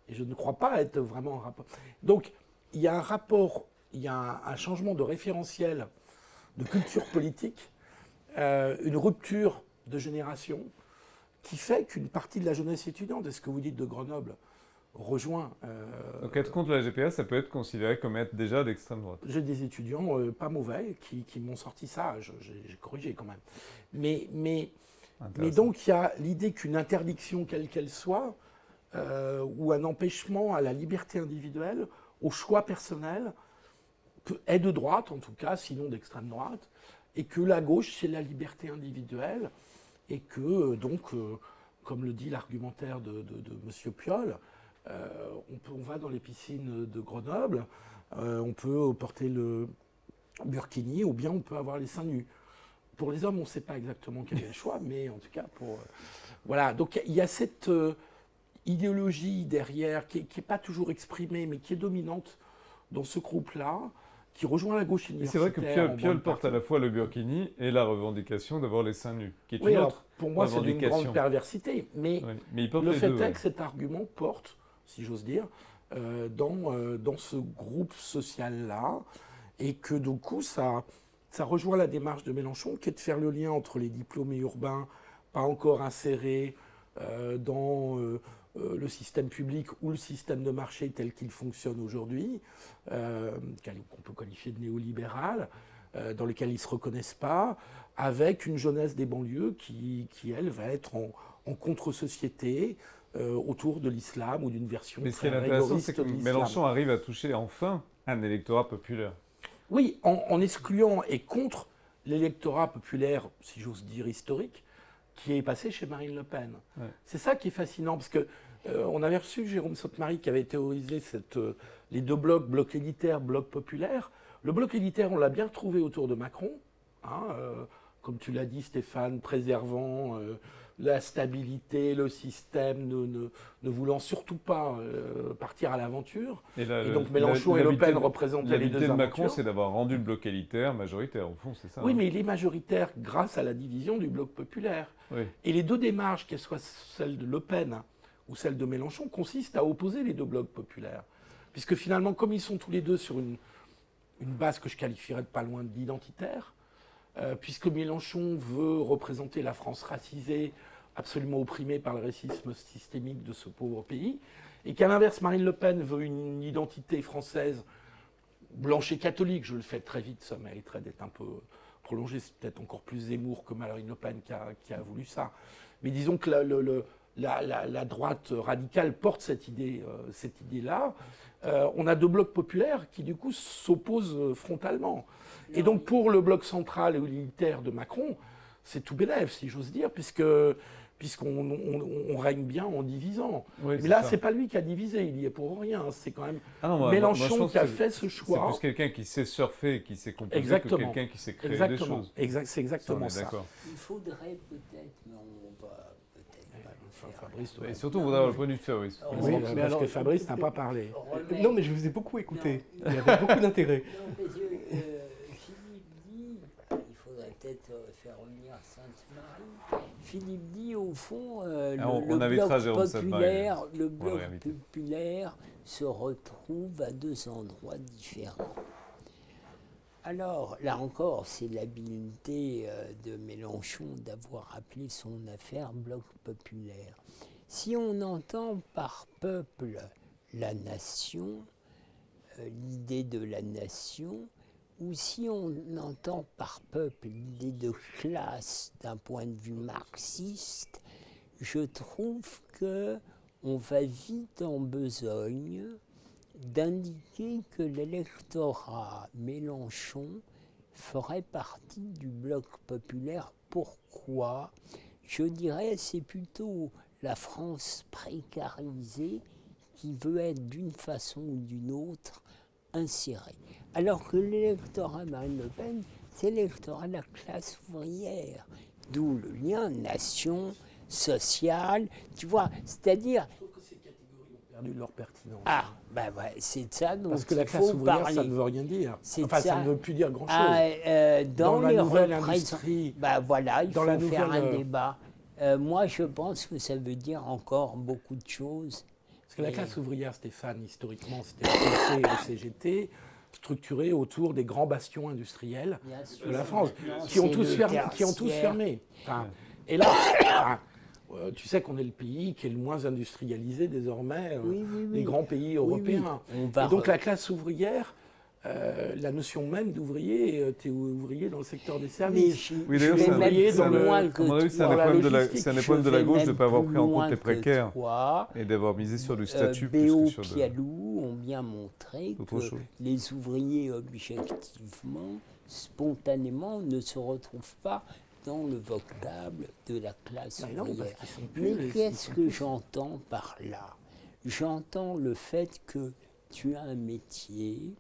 et je ne crois pas être vraiment en rapport. Donc, il y a un rapport, il y a un changement de référentiel de culture politique, une rupture de génération qui fait qu'une partie de la jeunesse étudiante, et ce que vous dites de Grenoble, rejoint.
Donc être contre la GPA, ça peut être considéré comme être déjà d'extrême droite.
J'ai des étudiants pas mauvais qui m'ont sorti ça, j'ai corrigé quand même. Mais donc il y a l'idée qu'une interdiction quelle qu'elle soit, ou un empêchement à la liberté individuelle, au choix personnel, est de droite en tout cas, sinon d'extrême droite, et que la gauche c'est la liberté individuelle, et que donc, comme le dit l'argumentaire de M. Piolle, on va dans les piscines de Grenoble, on peut porter le burkini ou bien on peut avoir les seins nus. Pour les hommes, on ne sait pas exactement quel est le choix, mais en tout cas pour... voilà, donc il y a cette idéologie derrière qui n'est pas toujours exprimée, mais qui est dominante dans ce groupe-là, qui rejoint la gauche
Et
universitaire.
c'est vrai que Piolle porte à la fois le burkini et la revendication d'avoir les seins nus, qui est
Oui,
une
alors,
autre
pour moi, c'est d'une
revendication.
grande perversité, mais
Ouais, mais il porte
le
les
fait
deux,
est
ouais.
que cet argument porte, si j'ose dire, dans ce groupe social-là, et que du coup, ça rejoint la démarche de Mélenchon, qui est de faire le lien entre les diplômés urbains pas encore insérés dans le système public ou le système de marché tel qu'il fonctionne aujourd'hui, qu'on peut qualifier de néolibéral, dans lequel ils ne se reconnaissent pas, avec une jeunesse des banlieues qui elle, va être en contre-société autour de l'islam ou d'une version
Mais ce qui
très
est intéressant,
rigoriste
c'est que
de l'islam.
Mélenchon arrive à toucher enfin un électorat populaire.
Oui, en excluant et contre l'électorat populaire, si j'ose dire historique, qui est passé chez Marine Le Pen.
Ouais.
C'est ça qui est fascinant, parce que on avait reçu Jérôme Sainte-Marie qui avait théorisé les deux blocs, bloc élitaire, bloc populaire. Le bloc élitaire, on l'a bien retrouvé autour de Macron, hein, comme tu l'as dit Stéphane, préservant la stabilité, le système, ne voulant surtout pas partir à l'aventure. Et donc Mélenchon et Le Pen représentaient les deux
de Macron,
aventures.
c'est d'avoir rendu le bloc élitaire majoritaire, au fond, c'est ça.
Oui,
hein.
mais il est majoritaire grâce à la division du bloc populaire.
Oui.
Et les deux démarches, qu'elles soient celle de Le Pen ou celle de Mélenchon, consistent à opposer les deux blocs populaires. Puisque finalement, comme ils sont tous les deux sur une base que je qualifierais de pas loin d'identitaire, puisque Mélenchon veut représenter la France racisée, absolument opprimée par le racisme systémique de ce pauvre pays, et qu'à l'inverse, Marine Le Pen veut une identité française blanche et catholique, je le fais très vite, ça mériterait d'être un peu prolongé, c'est peut-être encore plus Zemmour que Marine Le Pen qui a voulu ça. Mais disons que la droite radicale porte cette idée-là. On a deux blocs populaires qui du coup s'opposent frontalement. Et donc pour le bloc central et élitaire de Macron, c'est tout bénef, si j'ose dire, puisqu'on règne bien en divisant.
Oui,
mais là, c'est pas lui qui a divisé, il y est pour rien. C'est quand même Mélenchon qui a fait ce choix.
C'est plus quelqu'un qui sait surfer et qui sait composer
Exactement.
que quelqu'un qui sait créer
Exactement.
des choses.
C'est exactement
Ça, on est d'accord.
Il faudrait peut-être, mais on va peut-être pas le faire.
Fabrice,
Et surtout, on voudrait avoir le point de vue de Fabrice.
Oui,
parce
mais alors-
que Fabrice n'a pas parlé.
Non, mais je vous ai beaucoup écouté. Il y avait beaucoup d'intérêt.
Non, parce que Philippe dit, il faudrait peut-être faire revenir Sainte-Marie. Philippe dit, au fond,
on
le
invitera
bloc
Jérôme Sainte-Marie.
le
On va
bloc
le réinviter.
populaire se retrouve à deux endroits différents. Alors, là encore, c'est l'habileté de Mélenchon d'avoir appelé son affaire bloc populaire. Si on entend par peuple la nation, l'idée de la nation, ou si on entend par peuple l'idée de classe d'un point de vue marxiste, je trouve que on va vite en besogne d'indiquer que l'électorat Mélenchon ferait partie du bloc populaire. Pourquoi ? Je dirais c'est plutôt la France précarisée qui veut être d'une façon ou d'une autre insérés. Alors que l'électorat Marine Le Pen, c'est l'électorat de la classe ouvrière. D'où le lien nation, social, tu vois, c'est-à-dire...
Je trouve que ces catégories ont perdu leur pertinence.
Ah, ben ouais, c'est de ça dont
Parce que
il
la classe
faut
ouvrière,
parler.
ça ne veut rien dire.
C'est
Enfin, ça
ça.
ne veut plus dire grand-chose.
Dans
la
les
nouvelle
représentants,
industrie,
ben voilà, il
dans
faut
la
faire
nouvelle,
un débat. Moi, je pense que ça veut dire encore beaucoup de choses.
Parce que la
Et-
classe ouvrière, Stéphane, historiquement, c'était le PC et le CGT, structuré autour des grands bastions industriels
Bien sûr.
de la France,
Maintenant,
qui ont
c'est
tous
le
fermé.
tertiaire.
Enfin, et là, enfin, tu sais qu'on est le pays qui est le moins industrialisé désormais
Oui, oui, oui.
des grands pays
Oui, oui.
européens.
On va
Et donc
re-
la classe ouvrière, la notion même d'ouvrier, tu es ouvrier dans le secteur des
Mais
services.
je,
Oui,
je
d'ailleurs,
vais
c'est un-
même
c'est
plus
un-
loin
À
que
mon avis, c'est un
toi.
des
la
problèmes de la,
logistique,
c'est un des
Je
problèmes de la
vais
gauche de ne
même
pas avoir
plus
pris en compte
loin
les
que
précaires
toi.
et d'avoir misé sur du statut plus
Béo
que sur de...
Pialou ont bien montré
Autre
que
chose.
les ouvriers, objectivement, spontanément, ne se retrouvent pas dans le vocable de la classe
Bah non, parce
ouvrière.
qu'ils sont plus
Mais
les- ils
qu'est-ce
sont
que
plus-
j'entends par là? J'entends le fait que tu as un métier,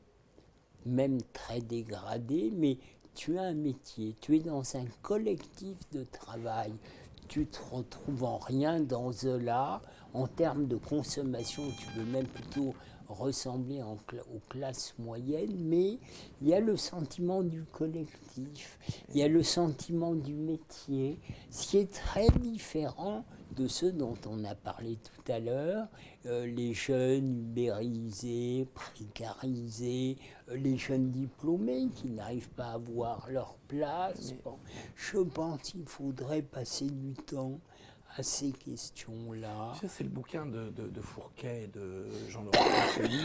même très dégradé, mais tu as un métier, tu es dans un collectif de travail, tu te retrouves en rien dans cela, en termes de consommation, tu peux même plutôt ressembler aux classes moyennes, mais il y a le sentiment du collectif, il y a le sentiment du métier, ce qui est très différent de ceux dont on a parlé tout à l'heure, les jeunes ubérisés, précarisés, les jeunes diplômés qui n'arrivent pas à avoir leur place. Bon, je pense qu'il faudrait passer du temps à ces questions-là.
Ça, c'est le bouquin de Fourquet et de Jean-Laurent Poncelli,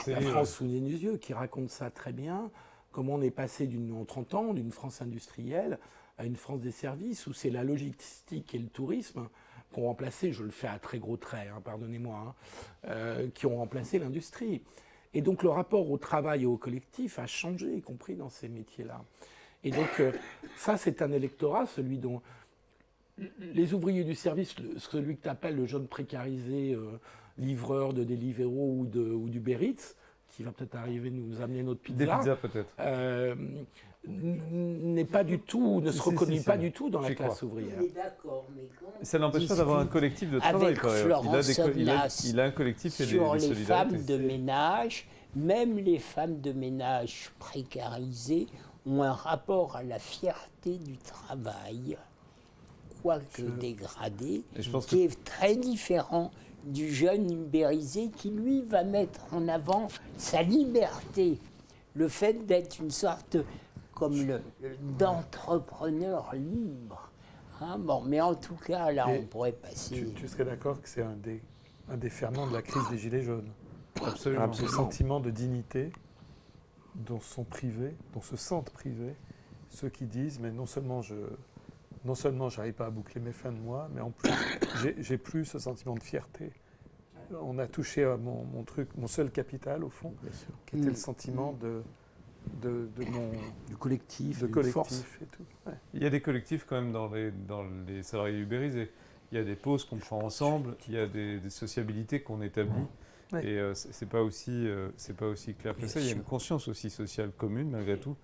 La France sous les yeux, qui raconte ça très bien, comment on est passé en 30 ans d'une France industrielle à une France des services, où c'est la logistique et le tourisme qui ont remplacé, je le fais à très gros traits, hein, pardonnez-moi, qui ont remplacé l'industrie. Et donc le rapport au travail et au collectif a changé, y compris dans ces métiers-là. Et donc ça, c'est un électorat, celui dont... Les ouvriers du service, celui que tu appelles le jeune précarisé, livreur de Deliveroo ou du Uber Eats, qui va peut-être arriver nous amener notre
Des
pizza,
pizzas peut-être.
n'est pas du tout, ne se reconnaît pas du tout dans la
J'y
classe
crois.
ouvrière.
Mais d'accord, mais quand
Ça n'empêche pas
discute
d'avoir un collectif de travail,
avec
par ailleurs.
Florence Obnas
Il a un collectif et
sur
des
les femmes
solidarités.
de ménage, même les femmes de ménage précarisées ont un rapport à la fierté du travail, quoique dégradé,
Et je pense
qui est très différent du jeune ubérisé qui, lui, va mettre en avant sa liberté, le fait d'être une sorte d'entrepreneur libre. Hein, bon, mais en tout cas, là,
Et
on pourrait passer...
Tu serais d'accord que c'est un des ferments de la crise des Gilets jaunes.
Absolument.
Ce sentiment de dignité dont se sentent privés ceux qui disent mais non seulement j'arrive pas à boucler mes fins de mois, mais en plus j'ai plus ce sentiment de fierté. On a touché à mon seul capital au fond, qui était le sentiment
Du collectif,
de
d'une
collectif
force.
et tout. Ouais.
Il y a des collectifs quand même dans les salariés ubérisés. Il y a des pauses qu'on prend ensemble, il y a des sociabilités qu'on établit.
Ouais.
Et c'est pas aussi clair que ça. Il y a une conscience aussi sociale commune malgré tout.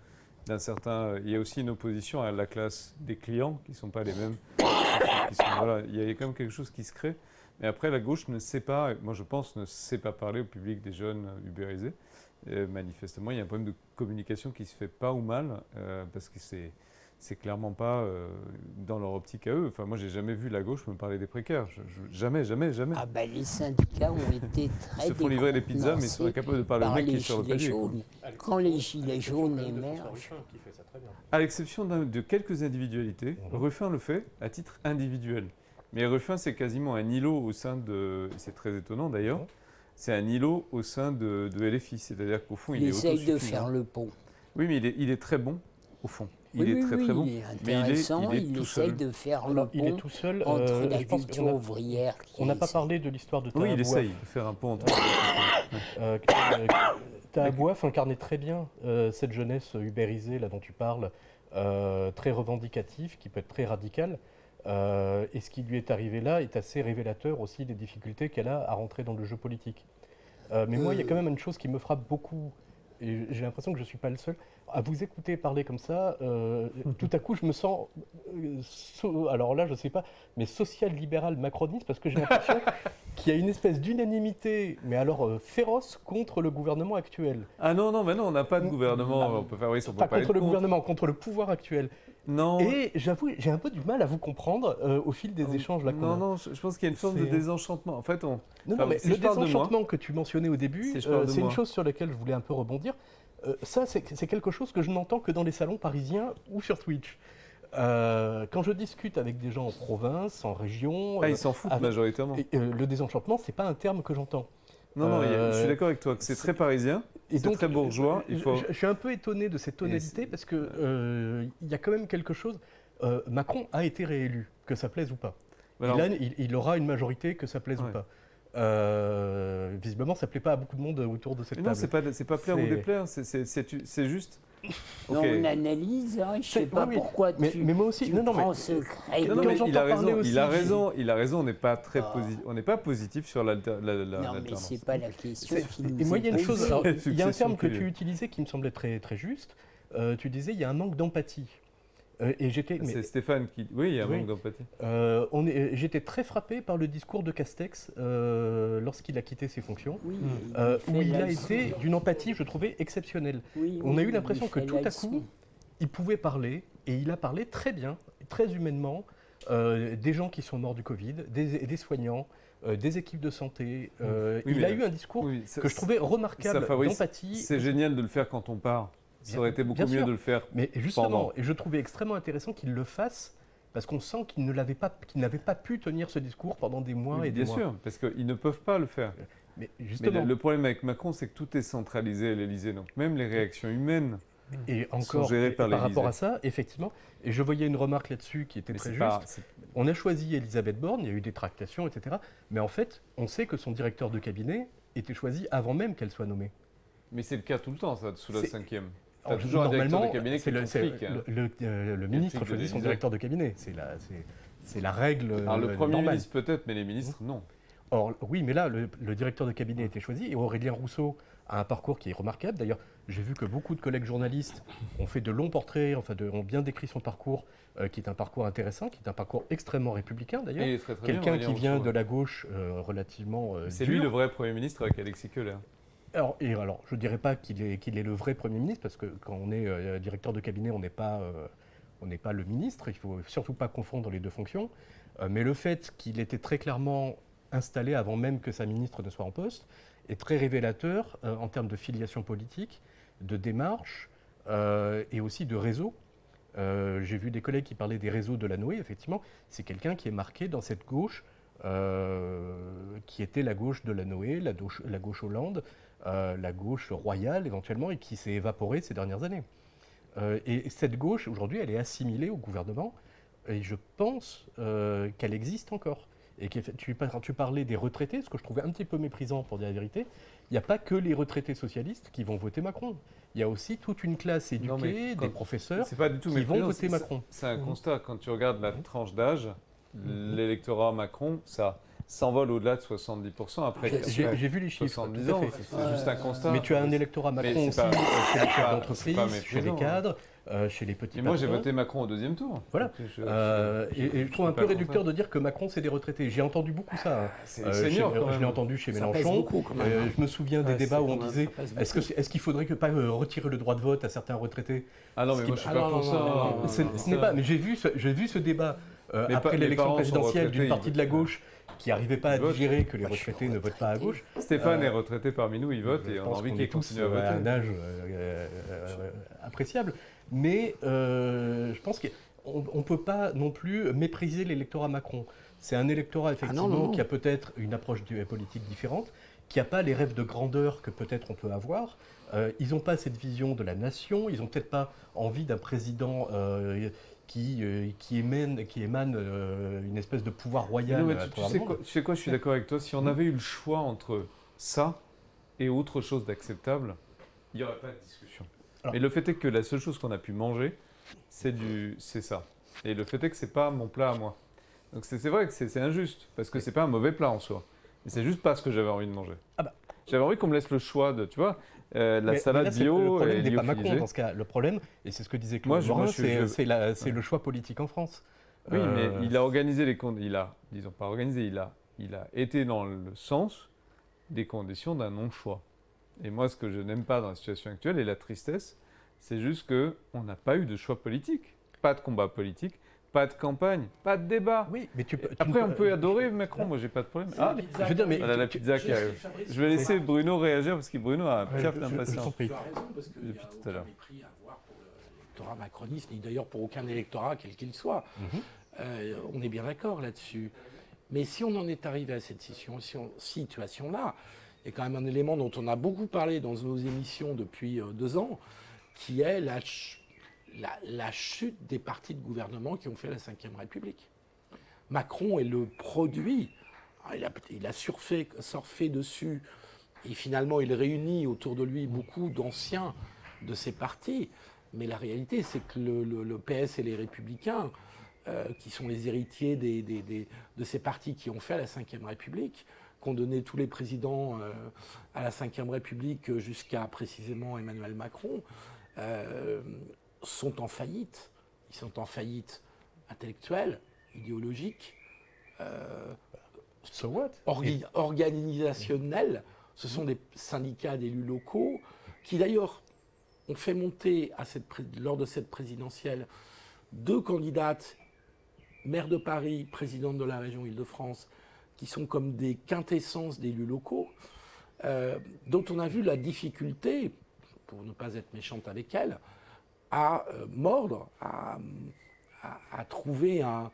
Il y a aussi une opposition à la classe des clients qui ne sont pas les mêmes. Voilà, il y a quand même quelque chose qui se crée. Mais après, la gauche ne sait pas, moi je pense, ne sait pas parler au public des jeunes ubérisés. Manifestement, il y a un problème de communication qui se fait pas ou mal, parce que c'est clairement pas dans leur optique à eux. Enfin, moi, j'ai jamais vu la gauche me parler des précaires. Jamais.
Ah ben, les syndicats ont été très
Ils se font livrer des pizzas, mais ils sont
décontenancés
incapables de parler au
par
mec qui
les
est sur le
gilets
palier. Quoi.
jaunes. Quand les gilets jaunes émergent,
Ruffin qui fait ça très bien.
À l'exception de quelques individualités, Ruffin le fait à titre individuel. Mais Ruffin, c'est quasiment un îlot au sein de... C'est très étonnant d'ailleurs. C'est un îlot au sein de LFI. C'est-à-dire qu'au fond, il est
il essaye de
autosuffisant.
faire le pont.
Oui, mais il est très bon, au fond. Il
Oui,
est
oui,
très
oui,
très bon.
il est
Mais
intéressant,
il est
il
tout
essaye
seul.
de faire
Alors,
le
il est
pont
tout seul.
entre la
je pense
culture
qu'on a-
ouvrière qui
on n'a pas
essaie.
parlé de l'histoire de
Oui, il
Tahabouaf.
essaye de faire un pont entre...
Tahabouaf incarnait très bien cette jeunesse ubérisée là dont tu parles, très revendicative, qui peut être très radicale. Et ce qui lui est arrivé là est assez révélateur aussi des difficultés qu'elle a à rentrer dans le jeu politique. Mais moi, il y a quand même une chose qui me frappe beaucoup et j'ai l'impression que je ne suis pas le seul, à vous écouter parler comme ça, tout à coup je me sens, alors là je ne sais pas, mais social-libéral macroniste, parce que j'ai l'impression qu'il y a une espèce d'unanimité, mais alors féroce, contre le gouvernement actuel.
Ah non, mais non, on n'a pas de gouvernement. On peut faire, oui, on peut
Pas
pas
contre le gouvernement, contre le pouvoir actuel.
Non.
Et j'avoue, j'ai un peu du mal à vous comprendre au fil des échanges là qu'on a.
Non, je pense qu'il y a une forme de
C'est-
désenchantement. En fait,
Non,
enfin,
mais
si
le
je parle de moi-
désenchantement que tu mentionnais au début,
Si je parle de
c'est une
moi.
chose sur laquelle je voulais un peu rebondir. Ça, c'est quelque chose que je n'entends que dans les salons parisiens ou sur Twitch. Quand je discute avec des gens en province, en région,
ils s'en foutent
avec-
majoritairement.
le désenchantement, c'est pas un terme que j'entends.
Non, je
Euh,
suis d'accord avec toi que c'est très parisien,
Et
c'est très bourgeois. Il faut...
je suis un peu étonné de cette tonalité parce que il y a quand même quelque chose. Macron a été réélu, que ça plaise ou pas.
Alors,
Il aura une majorité, que ça plaise
Ouais.
ou pas. Visiblement, ça plaît pas à beaucoup de monde autour de cette
non,
table.
c'est pas plaire ou
C'est-
déplaire, c'est juste.
Non,
Ok.
on analyse, hein, je ne sais
C'est-
pas
oui, oui.
pourquoi
Mais
tu,
moi aussi,
tu
non, mais
prends ce créneau.
Non, mais
j'entends
il a
parler
raison,
aussi,
il a raison, il a raison. On n'est pas très
Ah.
on n'est pas positif sur
Non, mais
l'alternance.
c'est pas la question qui nous
Et moi, il y a une
est
chose.
posée.
Alors, il y a un
Succession
terme que
privée.
tu utilisais qui me semblait très, très juste. Tu disais il y a un manque d'empathie. Et j'étais. mais,
C'est Stéphane qui. Oui, il y a un
Oui.
manque d'empathie.
j'étais très frappé par le discours de Castex lorsqu'il a quitté ses fonctions,
Oui,
où il a
fait
été d'une empathie, je trouvais, exceptionnelle.
Oui,
On a
oui,
eu l'impression
il
que
fait
tout à
là-dessus.
coup, il pouvait parler, et il a parlé très bien, très humainement, des gens qui sont morts du Covid, des soignants, des équipes de santé.
Oui,
il
mais-
a eu un discours
Oui, ça-
que je trouvais remarquable
ça favorise-
d'empathie.
C'est génial de le faire quand on part. Ça
Bien-
aurait été beaucoup
bien
mieux
sûr.
de le faire.
Mais justement,
Pendant.
et je trouvais extrêmement intéressant qu'il le fasse, parce qu'on sent qu'il n'avait pas pu tenir ce discours pendant des mois
Oui,
et des
bien
mois.
sûr, parce qu'ils ne peuvent pas le faire.
Mais
Mais
justement,
le problème avec Macron, c'est que tout est centralisé à l'Élysée. Donc même les réactions humaines.
et
sont
encore,
gérés
et
par
par rapport
l'Élysée.
à ça, effectivement, et je voyais une remarque là-dessus qui était
Mais
très
c'est
juste.
pas.
On a choisi Elisabeth Borne, il y a eu des tractations, etc. Mais en fait, on sait que son directeur de cabinet était choisi avant même qu'elle soit nommée.
Mais c'est le cas tout le temps, ça, sous la
C'est-
5e. T'as
Alors,
toujours un directeur
normalement,
de cabinet qui
c'est
est
le,
ton
c'est
flic, hein.
le ministre
flic de
choisit son
l'Élysée.
directeur de cabinet. C'est la règle
Alors le Premier
normale.
ministre peut-être, mais les ministres, non.
Or, oui, mais là, le directeur de cabinet a été choisi et Aurélien Rousseau a un parcours qui est remarquable. D'ailleurs, j'ai vu que beaucoup de collègues journalistes ont fait de longs portraits, ont bien décrit son parcours, qui est un parcours intéressant, qui est un parcours extrêmement républicain
Et
d'ailleurs.
il est très très bien,
Quelqu'un
Aurélien
qui vient
Rousseau.
de la gauche relativement
C'est
dur.
lui le vrai Premier ministre avec Alexis Keller.
Alors, je ne dirais pas qu'il est le vrai Premier ministre, parce que quand on est directeur de cabinet, on n'est pas le ministre. Il ne faut surtout pas confondre les deux fonctions. Mais le fait qu'il était très clairement installé avant même que sa ministre ne soit en poste est très révélateur en termes de filiation politique, de démarche et aussi de réseau. J'ai vu des collègues qui parlaient des réseaux de la Noé. Effectivement, c'est quelqu'un qui est marqué dans cette gauche qui était la gauche de la Noé, la gauche Hollande, la gauche royale éventuellement, et qui s'est évaporée ces dernières années. Et cette gauche, aujourd'hui, elle est assimilée au gouvernement, et je pense qu'elle existe encore. Et tu parlais des retraités, ce que je trouvais un petit peu méprisant pour dire la vérité. Il n'y a pas que les retraités socialistes qui vont voter Macron. Il y a aussi toute une classe éduquée,
Non, mais
des professeurs,
C'est pas du tout
qui
méprisant,
vont voter
c'est-
Macron.
C'est un constat. Quand tu regardes la tranche d'âge, l'électorat Macron, ça s'envole au-delà de 70% après
J'ai vu les chiffres,
70
tout à
ans.
fait.
C'est juste un constat.
Mais tu as un électorat Macron
c'est
aussi
pas-
chez les chefs
c'est pas
d'entreprise, chez les
méprisant,
cadres, chez les petits
Et moi, j'ai
patrons.
voté Macron au deuxième tour.
Voilà.
Donc,
Et je trouve un
pas
peu
le
réducteur de dire que Macron, c'est des retraités. J'ai entendu beaucoup ça.
C'est les seniors, quand
Je l'ai
même.
entendu chez
Ça pèse
Mélenchon.
beaucoup, quand même.
Je me souviens des
Ouais,
débats
c'est
où on
quand même-
disait
ça pèse beaucoup.
est-ce qu'il faudrait pas retirer le droit de vote à certains retraités?
Ah non,
Ce
mais
qui-
moi, je suis
Ah
pas
non,
pour
non,
ça.
non, non, non,
Ce
non,
n'est pas, mais j'ai vu ce débat
Mais
après
les
l'élection
parents sont
présidentielle
retraités,
d'une
ils
partie de la
votent.
gauche qui n'arrivait pas à
Ils votent.
digérer que les
Moi, je suis
retraités ne votent pas à gauche.
Stéphane est retraité parmi nous, il vote et
Je
on a
pense
envie
qu'on
qu'il
est tous
continue à
à un
voter.
âge appréciable. Mais je pense qu'on ne peut pas non plus mépriser l'électorat Macron. C'est un électorat effectivement
non, non.
qui a peut-être une approche politique différente, qui n'a pas les rêves de grandeur que peut-être on peut avoir. Ils n'ont pas cette vision de la nation, ils n'ont peut-être pas envie d'un président qui émane une espèce de pouvoir
Mais
royal.
non, mais
à
tu
travers
sais
le
quoi,
monde.
tu sais quoi, je suis d'accord avec toi. Si on avait eu le choix entre ça et autre chose d'acceptable, il n'y aurait pas de discussion.
Alors-
Mais le fait est que la seule chose qu'on a pu manger, c'est ça. Et le fait est que c'est pas mon plat à moi. Donc c'est vrai que c'est injuste, parce que c'est pas un mauvais plat en soi. Mais c'est juste pas ce que j'avais envie de manger. J'avais envie qu'on me laisse le choix de, tu vois, la
Mais
salade
là, le
bio
problème
et
n'est pas Macron
lyophilisée.
dans ce cas. Le problème, et c'est ce que disait
Moi,
Claude
moi,
Morin,
je-
c'est le choix politique en France.
Oui, mais
Euh,
il a organisé les conditions. Il a, disons pas organisé, il a été dans le sens des conditions d'un non-choix. Et moi, ce que je n'aime pas dans la situation actuelle et la tristesse, c'est juste que on n'a pas eu de choix politique, pas de combat politique, pas de campagne, pas de débat.
Oui, mais tu peux.
Après, on peut adorer Macron, moi j'ai pas de problème. Ah,
je veux dire, mais
voilà la pizza qui arrive. Je vais laisser Bruno réagir parce que Bruno a un
Ouais,
piaf
je-
je t'en
d'impatience.
prie.
Tu as raison, parce qu'il n'y
Depuis
a
tout à
aucun
l'heure.
mépris à avoir pour l'électorat macroniste, ni d'ailleurs pour aucun électorat, quel qu'il soit.
Mhm.
On est bien d'accord là-dessus. Mais si on en est arrivé à cette situation-là, il y a quand même un élément dont on a beaucoup parlé dans nos émissions depuis 2 ans, qui est la chute des partis de gouvernement qui ont fait la Ve République. Macron est le produit. Il a surfé dessus, et finalement il réunit autour de lui beaucoup d'anciens de ces partis. Mais la réalité, c'est que le PS et les Républicains, qui sont les héritiers de ces partis qui ont fait la Ve République, qui ont donné tous les présidents à la Ve République jusqu'à précisément Emmanuel Macron, sont en faillite. Ils sont en faillite intellectuelle, idéologique,
So what?
organisationnelle. Ce sont des syndicats d'élus locaux qui d'ailleurs ont fait monter lors de cette présidentielle 2 candidates, maire de Paris, présidente de la région Île-de-France, qui sont comme des quintessences d'élus locaux, dont on a vu la difficulté, pour ne pas être méchante avec elles, à mordre, à trouver un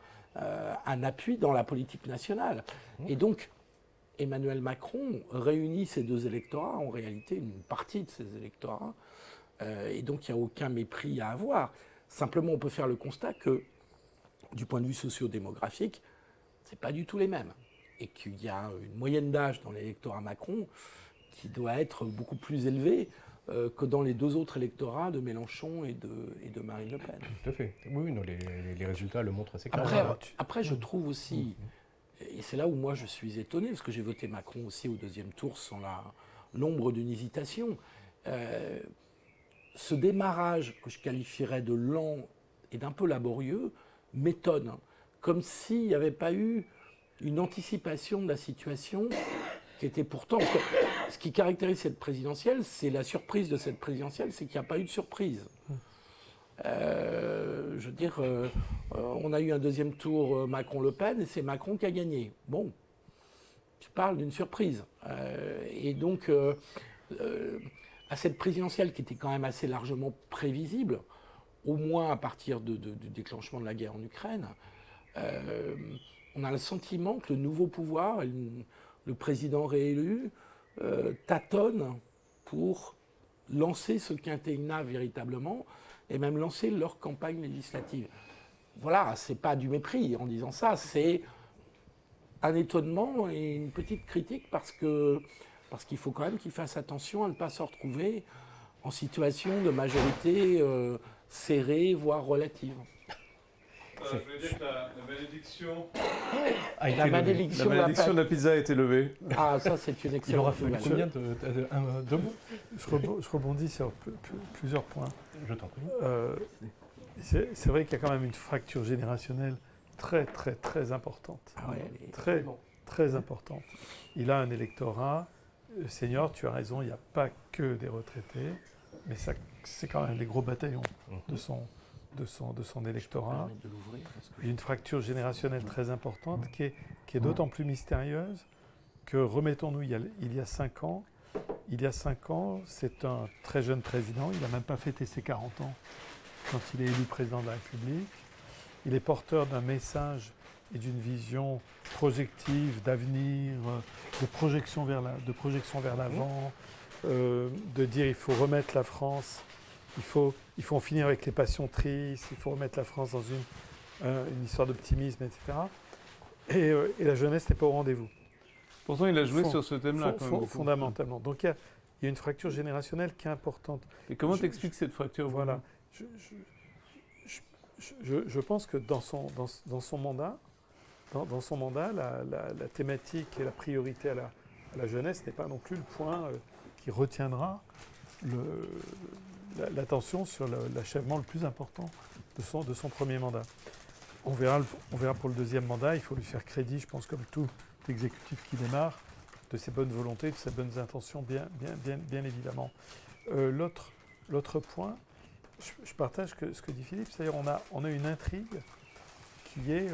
appui dans la politique nationale. Et donc, Emmanuel Macron réunit ces 2 électorats, en réalité une partie de ces électorats, et donc il n'y a aucun mépris à avoir. Simplement, on peut faire le constat que, du point de vue socio-démographique, ce n'est pas du tout les mêmes. Et qu'il y a une moyenne d'âge dans l'électorat Macron qui doit être beaucoup plus élevée que dans les 2 autres électorats de Mélenchon et de Marine Le Pen.
Tout à fait. Oui, non, les résultats le montrent assez clairement.
Après, je trouve aussi, et c'est là où moi je suis étonné, parce que j'ai voté Macron aussi au 2e tour sans l'ombre d'une hésitation, ce démarrage que je qualifierais de lent et d'un peu laborieux m'étonne, comme s'il n'y avait pas eu une anticipation de la situation qui était pourtant... Parce que ce qui caractérise cette présidentielle, c'est la surprise de cette présidentielle, c'est qu'il n'y a pas eu de surprise. Je veux dire, on a eu un 2e tour Macron-Le Pen et c'est Macron qui a gagné. Bon, tu parles d'une surprise. Et donc, à cette présidentielle qui était quand même assez largement prévisible, au moins à partir du déclenchement de la guerre en Ukraine, on a le sentiment que le nouveau pouvoir, le président réélu, tâtonne pour lancer ce quinquennat véritablement et même lancer leur campagne législative. Voilà, c'est pas du mépris en disant ça, c'est un étonnement et une petite critique parce qu'il faut quand même qu'ils fassent attention à ne pas se retrouver en situation de majorité serrée, voire relative.
Je voulais dire que la malédiction,
La malédiction
de la pizza a été levée.
Ah, ça c'est une
Il aura
excellente
fallu
nouvelle.
combien de mots?
Je rebondis sur plusieurs points.
Je t'en prie.
C'est vrai qu'il y a quand même une fracture générationnelle très, très, très importante.
Ah ouais, elle est-
Très, très importante. Il a un électorat senior, tu as raison, il n'y a pas que des retraités, mais c'est quand même des gros bataillons de son électorat.
permettre de l'ouvrir, parce que-
Il y a une fracture générationnelle très importante qui est d'autant plus mystérieuse que, remettons-nous, il y a 5 ans, c'est un très jeune président, il n'a même pas fêté ses 40 ans quand il est élu président de la République. Il est porteur d'un message et d'une vision projective, d'avenir, de projection vers l'avant, de dire il faut remettre la France, il faut en finir avec les passions tristes, il faut remettre la France dans une histoire d'optimisme, etc. Et la jeunesse n'est pas au rendez-vous.
Pourtant, il a joué sur ce thème-là. quand même beaucoup.
Fondamentalement. Donc il y a une fracture générationnelle qui est importante.
Et comment t'expliques cette fracture?
Voilà. Je pense que dans son mandat, la thématique et la priorité à la jeunesse n'est pas non plus le point qui retiendra l'attention sur l'achèvement le plus important de son premier mandat. On verra pour le deuxième mandat, il faut lui faire crédit, je pense, comme tout exécutif qui démarre, de ses bonnes volontés, de ses bonnes intentions, bien évidemment. L'autre point, je partage ce que dit Philippe, c'est-à-dire on a une intrigue qui est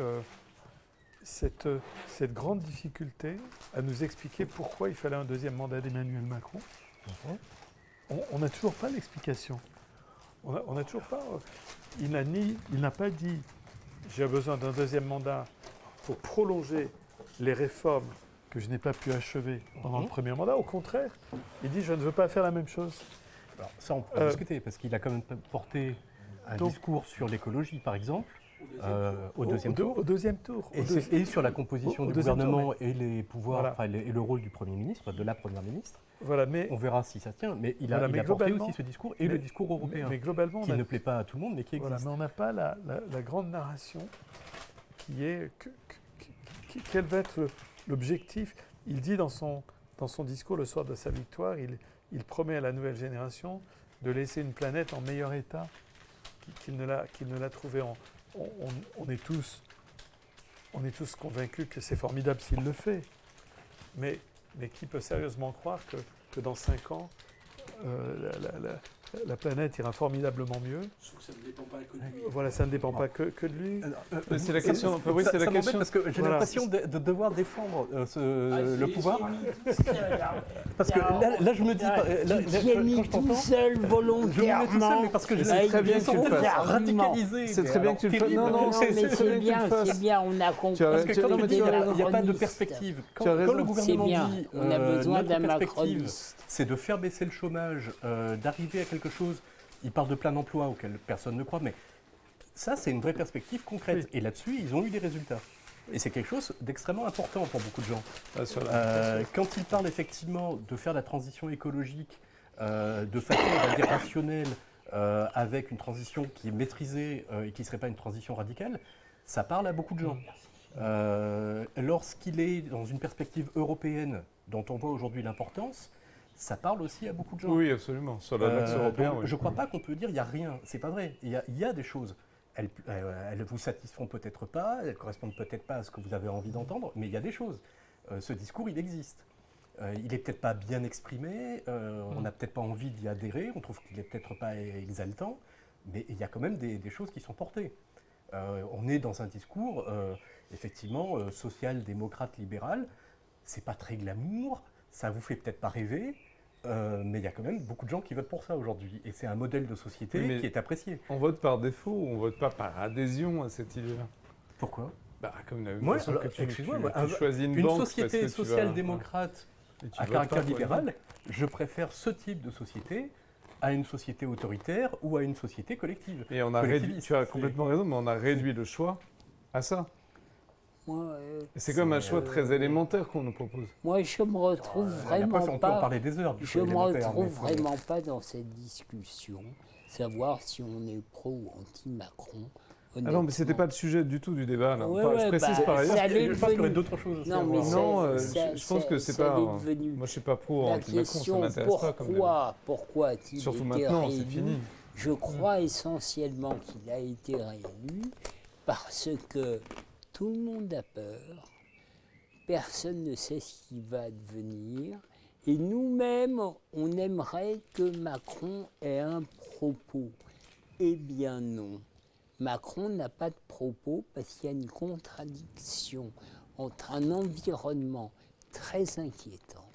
cette grande difficulté à nous expliquer pourquoi il fallait un deuxième mandat d'Emmanuel Macron. On n'a toujours pas l'explication. On n'a toujours pas. Il n'a pas dit j'ai besoin d'un deuxième mandat pour prolonger les réformes que je n'ai pas pu achever pendant le premier mandat. Au contraire, il dit je ne veux pas faire la même chose.
Alors, ça, on peut en discuter, parce qu'il a quand même porté un discours sur l'écologie, par exemple, au deuxième tour.
Au deuxième tour.
Et sur la composition du gouvernement
tour,
et les pouvoirs, et le rôle du Premier ministre, de la Première ministre.
Voilà, mais
on verra si ça tient, mais il a porté aussi ce discours et le discours européen,
mais globalement,
qui ne plaît pas à tout le monde, mais qui existe.
Voilà, mais on n'a pas la grande narration qui est... quel va être l'objectif? Il dit dans son discours le soir de sa victoire, il promet à la nouvelle génération de laisser une planète en meilleur état qu'il ne l'a trouvée. On est tous convaincus que c'est formidable s'il le fait. Mais qui peut sérieusement croire que dans 5 ans, la planète ira formidablement mieux?
Sauf que ça ne dépend pas que de lui.
Voilà, ça ne dépend pas que de lui.
C'est la question.
Ça m'embête parce que j'ai l'impression de devoir défendre le pouvoir. Parce que là, je me dis,
tu es mis tout seul volontairement.
Mais parce que c'est très bien que tu le fasses. Radicalisé.
C'est très bien que tu le fasses.
Non, mais c'est bien, on a compris.
Parce que quand il n'y a pas de perspective. Quand le gouvernement dit
on a besoin d'un
notre perspective,
macroniste,
c'est de faire baisser le chômage, d'arriver à quelque chose. Il parle de plein d'emploi auquel personne ne croit, mais ça, c'est une vraie perspective concrète. Oui. Et là-dessus, ils ont eu des résultats. Et c'est quelque chose d'extrêmement important pour beaucoup de gens. Quand il parle effectivement de faire la transition écologique de façon, on va dire, rationnelle, avec une transition qui est maîtrisée et qui ne serait pas une transition radicale, ça parle à beaucoup de gens. Lorsqu'il est dans une perspective européenne, dont on voit aujourd'hui l'importance, ça parle aussi à beaucoup de gens.
Oui, absolument. Sur l'axe européen, oui.
Je ne crois pas qu'on peut dire qu'il n'y a rien. C'est pas vrai. Il y a des choses. Elles vous satisfont peut-être pas, elles correspondent peut-être pas à ce que vous avez envie d'entendre, mais il y a des choses. Ce discours, il existe. Il n'est peut-être pas bien exprimé, on n'a peut-être pas envie d'y adhérer, on trouve qu'il n'est peut-être pas exaltant, mais il y a quand même des choses qui sont portées. On est dans un discours, effectivement, social, démocrate, libéral. C'est pas très glamour, ça vous fait peut-être pas rêver, mais il y a quand même beaucoup de gens qui votent pour ça aujourd'hui. Et c'est un modèle de société qui est apprécié.
On vote par défaut ou on vote pas par adhésion à cette idée-là?
Pourquoi?
Comme la même façon que tu choisis une banque
société social-démocrate à caractère libéral, je préfère ce type de société à une société autoritaire ou à une société collective.
Et on a réduit, tu as complètement raison, mais on a réduit le choix à ça. C'est quand même un choix très élémentaire qu'on nous propose.
Moi, je me retrouve vraiment
on peut en parler des heures,
je me retrouve vraiment pas dans cette discussion, savoir si on est pro ou anti-Macron.
Ah non, mais c'était pas le sujet du tout du débat. Là. Je précise par ailleurs.
Je pense qu'il y aurait d'autres choses aussi.
Je pense que c'est pas. Moi, je suis pas pro ou anti-Macron, ça m'intéresse pas comme débat.
Pourquoi a-t-il
surtout
été
maintenant,
réélu?
c'est fini.
Je crois essentiellement qu'il a été réélu parce que tout le monde a peur, personne ne sait ce qui va advenir, et nous-mêmes, on aimerait que Macron ait un propos. Eh bien non, Macron n'a pas de propos parce qu'il y a une contradiction entre un environnement très inquiétant,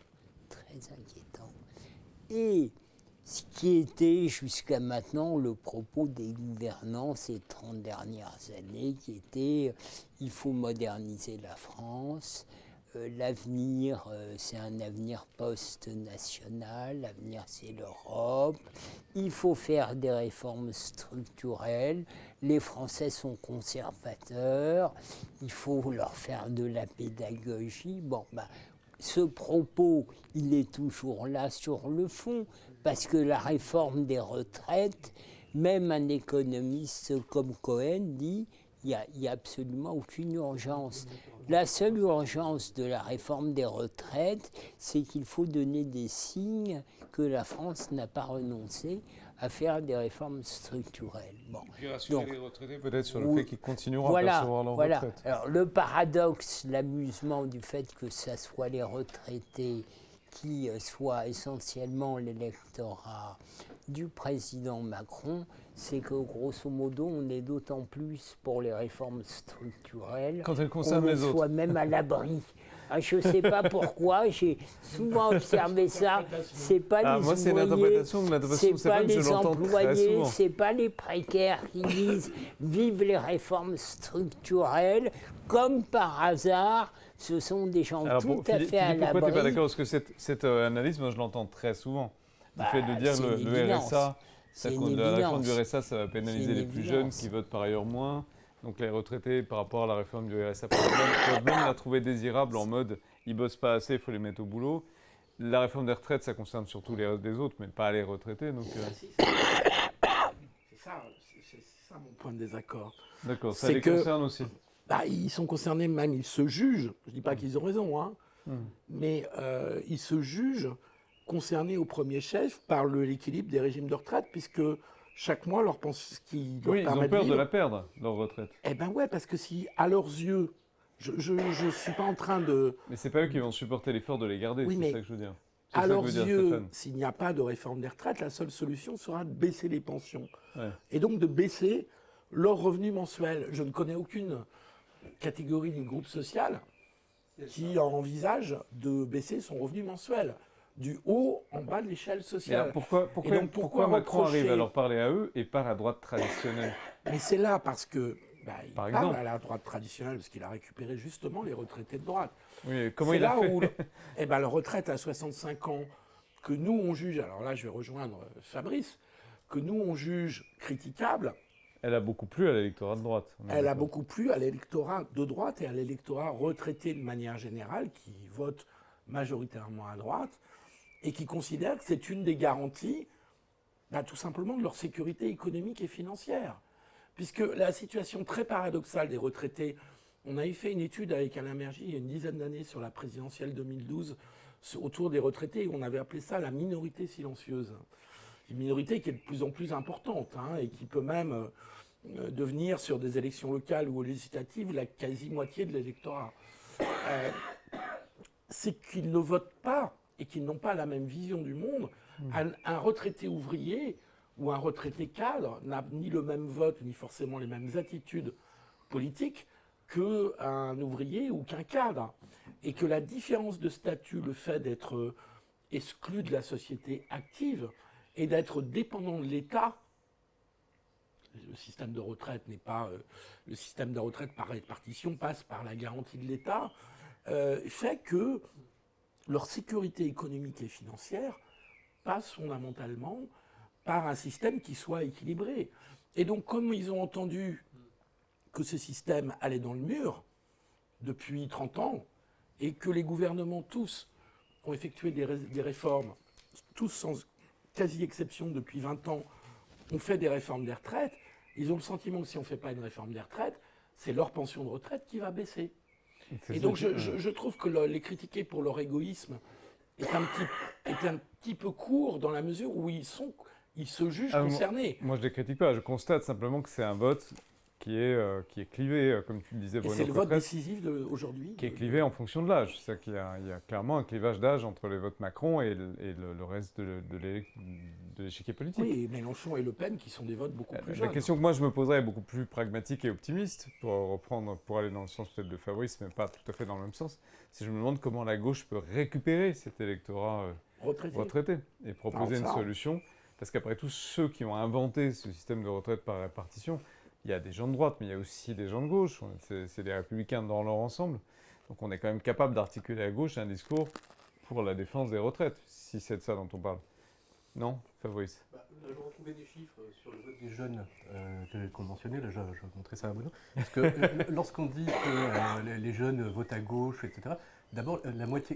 et ce qui était jusqu'à maintenant le propos des gouvernants ces 30 dernières années, qui était il faut moderniser la France, l'avenir c'est un avenir post-national, l'avenir c'est l'Europe, il faut faire des réformes structurelles, les Français sont conservateurs, il faut leur faire de la pédagogie. Ce propos, il est toujours là sur le fond, parce que la réforme des retraites, même un économiste comme Cohen dit, il n'y a absolument aucune urgence. La seule urgence de la réforme des retraites, c'est qu'il faut donner des signes que la France n'a pas renoncé à faire des réformes structurelles. Bon.
Puis rassurer les retraités peut-être sur le
Oui.
fait qu'ils continueront à
Voilà,
percevoir leur
voilà.
retraite.
Alors, le paradoxe, l'amusement du fait que ce soit les retraités qui soient essentiellement l'électorat du président Macron, c'est que grosso modo, on est d'autant plus pour les réformes structurelles
Quand elles
qu'on
concernent les
soit
autres.
même à l'abri. Ah, je ne sais pas pourquoi, j'ai souvent observé ça. C'est pas les
Moi, c'est
ouvriers,
l'interprétation de
c'est pas
Stéphane, je
les
l'entends très
employés,
souvent.
c'est pas les précaires qui disent vive les réformes structurelles. Comme par hasard, ce sont des gens
Alors,
tout à fait à
Philippe, pourquoi tu n'es pas
l'abri.
d'accord? Parce que cette analyse, moi, je l'entends très souvent. Le fait de dire
c'est une
le
évidence.
RSA,
C'est une
la réforme du
évidence.
RSA, ça va pénaliser
C'est une
les plus jeunes
évidence.
qui votent par ailleurs moins. Donc les retraités, par rapport à la réforme du RSA, peuvent même la trouver désirable en mode ils bossent pas assez, il faut les mettre au boulot. La réforme des retraites, ça concerne surtout les autres, mais pas les retraités. Donc,
C'est ça mon point de désaccord.
d'accord, ça
C'est
les
que-
concerne aussi.
Bah, ils sont concernés, même ils se jugent, je ne dis pas qu'ils ont raison, hein,
Mm.
mais ils se jugent concernés au premier chef par l'équilibre des régimes de retraite, puisque chaque mois, leur pense qui leur
Oui, ils
permet
ont peur de
vivre.
la perdre, leur retraite.
Eh ben ouais, parce que si, à leurs yeux, je ne suis pas en train de...
Mais c'est pas eux qui vont supporter l'effort de les garder,
Oui,
c'est
mais
ça que je veux dire. C'est
À
ça que
leurs
veut dire
yeux,
Stéphane.
s'il n'y a pas de réforme des retraites, la seule solution sera de baisser les pensions.
Ouais.
Et donc de baisser leur revenu mensuel. Je ne connais aucune catégorie du groupe social qui envisage de baisser son revenu mensuel, du haut en bas de l'échelle
Et
sociale.
alors pourquoi
Et donc, pourquoi
Macron
reprocher-
arrive à leur parler à eux et pas à la droite traditionnelle?
Mais c'est là parce que il
Par
parle
exemple.
à la droite traditionnelle, parce qu'il a récupéré justement les retraités de droite.
Oui, et comment
C'est
il a
là
fait?
où la retraite à 65 ans, que nous on juge, alors là je vais rejoindre Fabrice, que nous on juge critiquable,
Elle a beaucoup plu à l'électorat de droite. on est
elle a
d'accord.
beaucoup plu à l'électorat de droite et à l'électorat retraité de manière générale, qui vote majoritairement à droite, et qui considère que c'est une des garanties, tout simplement, de leur sécurité économique et financière. Puisque la situation très paradoxale des retraités, on avait fait une étude avec Alain Mergy il y a une dizaine d'années sur la présidentielle 2012, autour des retraités, et on avait appelé ça la minorité silencieuse. Une minorité qui est de plus en plus importante, et qui peut même devenir, sur des élections locales ou législatives, la quasi-moitié de l'électorat. C'est qu'ils ne votent pas et qu'ils n'ont pas la même vision du monde. Un retraité ouvrier ou un retraité cadre n'a ni le même vote, ni forcément les mêmes attitudes politiques qu'un ouvrier ou qu'un cadre. Et que la différence de statut, le fait d'être exclu de la société active et d'être dépendant de l'État, le système de retraite n'est pas... le système de retraite par répartition passe par la garantie de l'État, fait que leur sécurité économique et financière passe fondamentalement par un système qui soit équilibré. Et donc, comme ils ont entendu que ce système allait dans le mur depuis 30 ans, et que les gouvernements tous ont effectué des réformes, tous sans quasi-exception depuis 20 ans, ont fait des réformes des retraites, ils ont le sentiment que si on ne fait pas une réforme des retraites, c'est leur pension de retraite qui va baisser. Et donc je trouve que les critiquer pour leur égoïsme est un petit peu court dans la mesure où ils se jugent concernés.
Moi, je ne les critique pas. Je constate simplement que c'est un vote qui est clivé, comme tu le disais,
Et
Bruno
c'est le vote
Cotteret,
décisif d'aujourd'hui.
qui est clivé en fonction de l'âge. C'est-à-dire qu'il y a clairement un clivage d'âge entre les votes Macron et le reste de l'échiquier politique.
Oui, et Mélenchon et Le Pen qui sont des votes beaucoup plus jeunes.
La question que moi je me poserais est beaucoup plus pragmatique et optimiste, pour aller dans le sens peut-être de Fabrice, mais pas tout à fait dans le même sens. C'est je me demande comment la gauche peut récupérer cet électorat retraité et proposer une solution. Parce qu'après tout, ceux qui ont inventé ce système de retraite par répartition, il y a des gens de droite, mais il y a aussi des gens de gauche. C'est les républicains dans leur ensemble. Donc on est quand même capable d'articuler à gauche un discours pour la défense des retraites, si c'est de ça dont on parle. Non, Fabrice?
Je retrouvais des chiffres sur le vote des jeunes qu'on mentionnait, là je vais montrer ça à Bruno. Parce que lorsqu'on dit que les jeunes votent à gauche, etc., d'abord,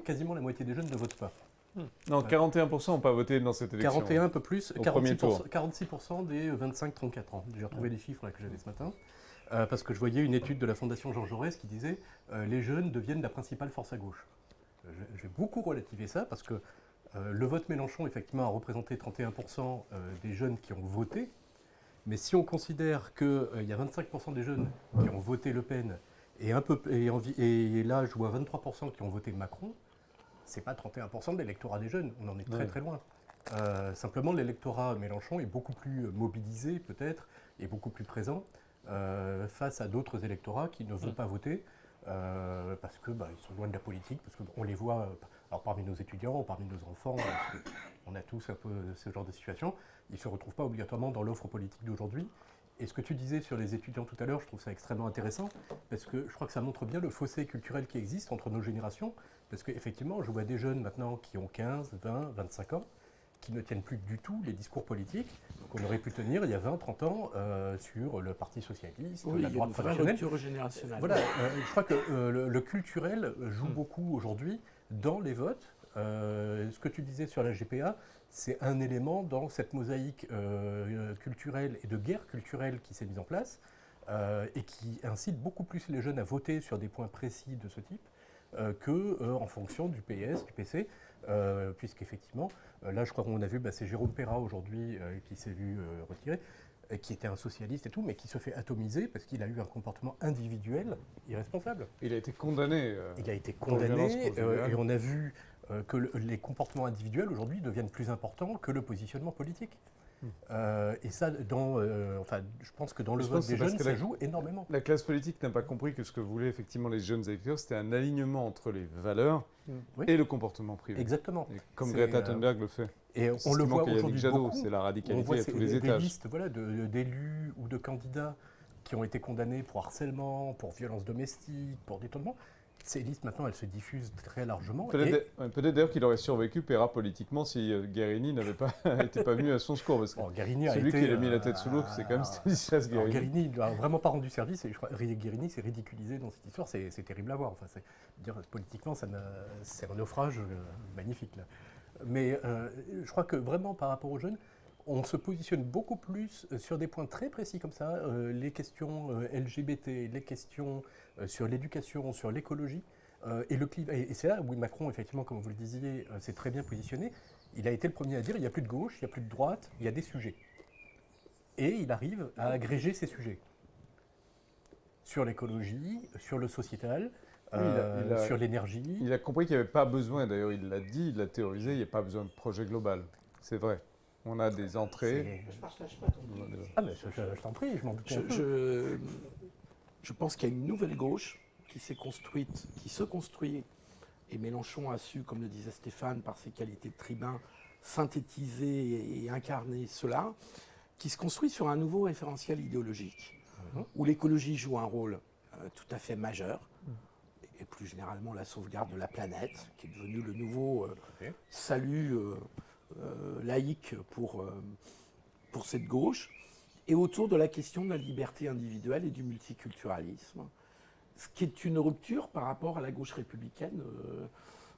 quasiment la moitié des jeunes ne votent pas.
Non, 41% n'ont pas voté dans cette élection.
41, un peu plus,
Au premier tour.
46% des 25-34 ans. J'ai retrouvé les chiffres là, que j'avais ce matin. parce que je voyais une étude de la Fondation Jean Jaurès qui disait les jeunes deviennent la principale force à gauche. J'ai beaucoup relativé ça parce que le vote Mélenchon, effectivement, a représenté 31% des jeunes qui ont voté. Mais si on considère qu'il y a 25% des jeunes qui ont voté Le Pen et là, je vois 23% qui ont voté Macron, c'est pas 31% de l'électorat des jeunes. On en est très très loin. Simplement, l'électorat Mélenchon est beaucoup plus mobilisé, peut-être, et beaucoup plus présent face à d'autres électorats qui ne vont pas voter parce que ils sont loin de la politique, parce qu'on les voit alors parmi nos étudiants, parmi nos enfants, on a tous un peu ce genre de situation. Ils ne se retrouvent pas obligatoirement dans l'offre politique d'aujourd'hui. Et ce que tu disais sur les étudiants tout à l'heure, je trouve ça extrêmement intéressant, parce que je crois que ça montre bien le fossé culturel qui existe entre nos générations, parce qu'effectivement, je vois des jeunes maintenant qui ont 15, 20, 25 ans, qui ne tiennent plus du tout les discours politiques qu'on aurait pu tenir il y a 20, 30 ans sur le Parti socialiste, la droite traditionnelle.
Rupture générationnelle.
Voilà, je crois que le culturel joue beaucoup aujourd'hui dans les votes. Ce que tu disais sur la GPA, c'est un élément dans cette mosaïque culturelle et de guerre culturelle qui s'est mise en place et qui incite beaucoup plus les jeunes à voter sur des points précis de ce type qu'en fonction du PS, du PC, puisqu'effectivement, là je crois qu'on a vu, c'est Jérôme Perra aujourd'hui qui s'est vu retirer, qui était un socialiste et tout, mais qui se fait atomiser parce qu'il a eu un comportement individuel irresponsable.
Il a été condamné.
Il a été
pour violence
condamné
conjugale.
et on a vu que les comportements individuels aujourd'hui deviennent plus importants que le positionnement politique. Et ça, je pense que dans le
Je
vote
pense que
des
c'est parce
jeunes,
que
ça joue énormément.
La classe politique n'a pas compris que ce que voulaient effectivement les jeunes électeurs, c'était un alignement entre les valeurs
Oui.
et le comportement privé.
Exactement.
Et comme
C'est,
Greta Thunberg le fait.
Et
C'est
on
ce
le
qui
voit
manque à Yannick
aujourd'hui
Jadot,
beaucoup.
c'est la
On
radicalité
voit
à tous les
des
étages.
listes d'élus ou de candidats qui ont été condamnés pour harcèlement, pour violence domestique, pour détournement. Ces listes, maintenant, elles se diffusent très largement.
Peut-être d'ailleurs qu'il aurait survécu Perra politiquement si Guérini n'était pas venu à son secours. Parce que
Guérini a
celui
été,
qui a mis la tête sous l'eau, c'est quand même Stanislas
Alors,
Guérini.
Guérini n'a vraiment pas rendu service et je crois que Guérini s'est ridiculisé dans cette histoire, c'est terrible à voir. Enfin, politiquement, c'est un naufrage magnifique. Là. Mais je crois que vraiment par rapport aux jeunes, on se positionne beaucoup plus sur des points très précis comme ça, les questions LGBT, les questions sur l'éducation, sur l'écologie. Et c'est là où Macron, effectivement, comme vous le disiez, s'est très bien positionné. Il a été le premier à dire il n'y a plus de gauche, il n'y a plus de droite, il y a des sujets. Et il arrive à agréger ces sujets. Sur l'écologie, sur le sociétal, sur l'énergie.
Il a compris qu'il n'y avait pas besoin, d'ailleurs il l'a dit, il l'a théorisé, il n'y a pas besoin de projet global. C'est vrai. On a des entrées.
Je ne partage pas ton point.
Ah, mais je t'en prie, je m'en doute.
Je pense qu'il y a une nouvelle gauche qui s'est construite, qui se construit, et Mélenchon a su, comme le disait Stéphane, par ses qualités de tribun, synthétiser et incarner cela, qui se construit sur un nouveau référentiel idéologique, où l'écologie joue un rôle tout à fait majeur, et plus généralement la sauvegarde de la planète, qui est devenu le nouveau salut laïque pour cette gauche, et autour de la question de la liberté individuelle et du multiculturalisme, ce qui est une rupture par rapport à la gauche républicaine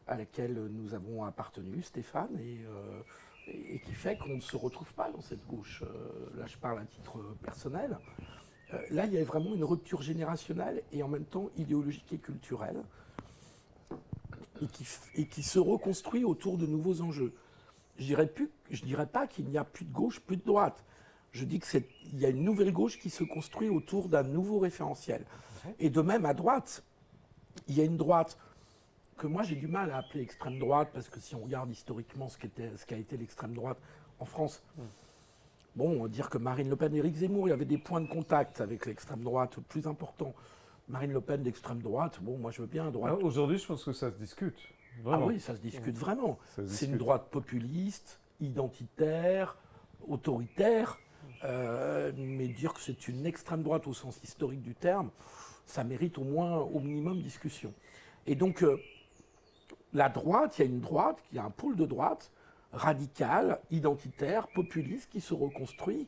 à laquelle nous avons appartenu, Stéphane, et qui fait qu'on ne se retrouve pas dans cette gauche. Là, je parle à titre personnel. Là, il y a vraiment une rupture générationnelle et en même temps idéologique et culturelle, et qui se reconstruit autour de nouveaux enjeux. Je dirais pas qu'il n'y a plus de gauche, plus de droite. Je dis qu'il y a une nouvelle gauche qui se construit autour d'un nouveau référentiel. Et de même, à droite, il y a une droite que moi j'ai du mal à appeler extrême droite, parce que si on regarde historiquement ce qu'a été l'extrême droite en France, bon, dire que Marine Le Pen et Éric Zemmour, il y avait des points de contact avec l'extrême droite plus importants. Marine Le Pen d'extrême droite, bon, moi je veux bien droite.
Aujourd'hui, je pense que ça se discute. Vraiment.
Ah oui, ça se discute vraiment.
Ça se
C'est une
discute.
droite populiste, identitaire, autoritaire, mais dire que c'est une extrême droite au sens historique du terme, ça mérite au minimum discussion. Et donc, la droite, il y a un pôle de droite radical, identitaire, populiste qui se reconstruit.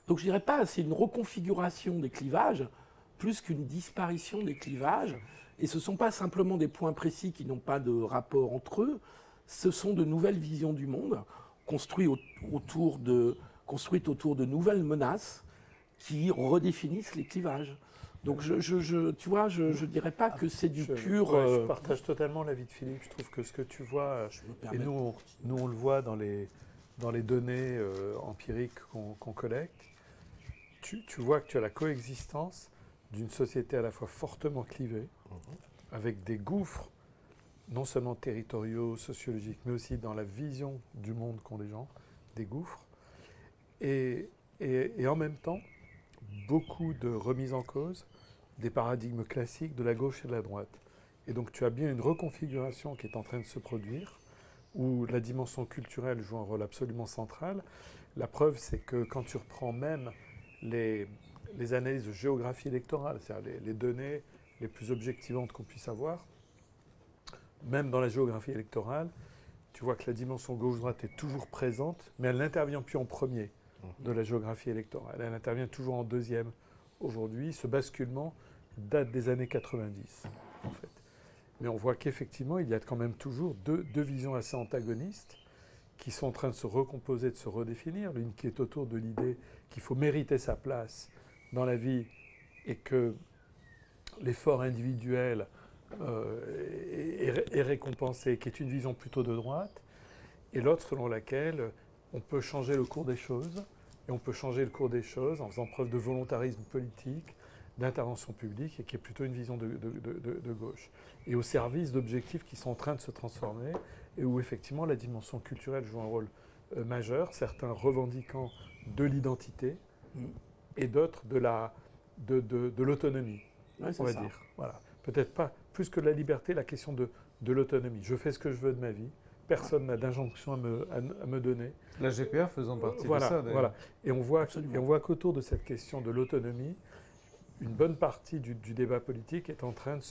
Donc je dirais pas, c'est une reconfiguration des clivages plus qu'une disparition des clivages. Et ce ne sont pas simplement des points précis qui n'ont pas de rapport entre eux, ce sont de nouvelles visions du monde construites autour de nouvelles menaces qui redéfinissent les clivages. Donc, tu vois, je ne dirais pas que c'est du pur...
Je partage totalement l'avis de Philippe. Je trouve que ce que tu vois, et nous on le voit dans les données empiriques qu'on collecte, tu vois que tu as la coexistence d'une société à la fois fortement clivée, avec des gouffres, non seulement territoriaux, sociologiques, mais aussi dans la vision du monde qu'ont les gens, des gouffres, et en même temps, beaucoup de remises en cause des paradigmes classiques de la gauche et de la droite. Et donc tu as bien une reconfiguration qui est en train de se produire, où la dimension culturelle joue un rôle absolument central. La preuve, c'est que quand tu reprends même les analyses de géographie électorale, c'est-à-dire les données les plus objectivantes qu'on puisse avoir, même dans la géographie électorale, tu vois que la dimension gauche-droite est toujours présente, mais elle n'intervient plus en premier de la géographie électorale. Elle intervient toujours en deuxième. Aujourd'hui, ce basculement date des années 90, en fait. Mais on voit qu'effectivement, il y a quand même toujours deux visions assez antagonistes qui sont en train de se recomposer, de se redéfinir. L'une qui est autour de l'idée qu'il faut mériter sa place dans la vie et que l'effort individuel est récompensé, qui est une vision plutôt de droite, et l'autre selon laquelle on peut changer le cours des choses, et on peut changer le cours des choses en faisant preuve de volontarisme politique, d'intervention publique, et qui est plutôt une vision de gauche. Et au service d'objectifs qui sont en train de se transformer, et où effectivement la dimension culturelle joue un rôle majeur, certains revendiquant de l'identité, et d'autres de l'autonomie, on va dire. Voilà. Peut-être pas, plus que de la liberté, la question de l'autonomie. Je fais ce que je veux de ma vie, personne n'a d'injonction à me donner.
La GPA faisant partie de ça, d'ailleurs.
Voilà. Et on voit qu'autour de cette question de l'autonomie, une bonne partie du débat politique est en train de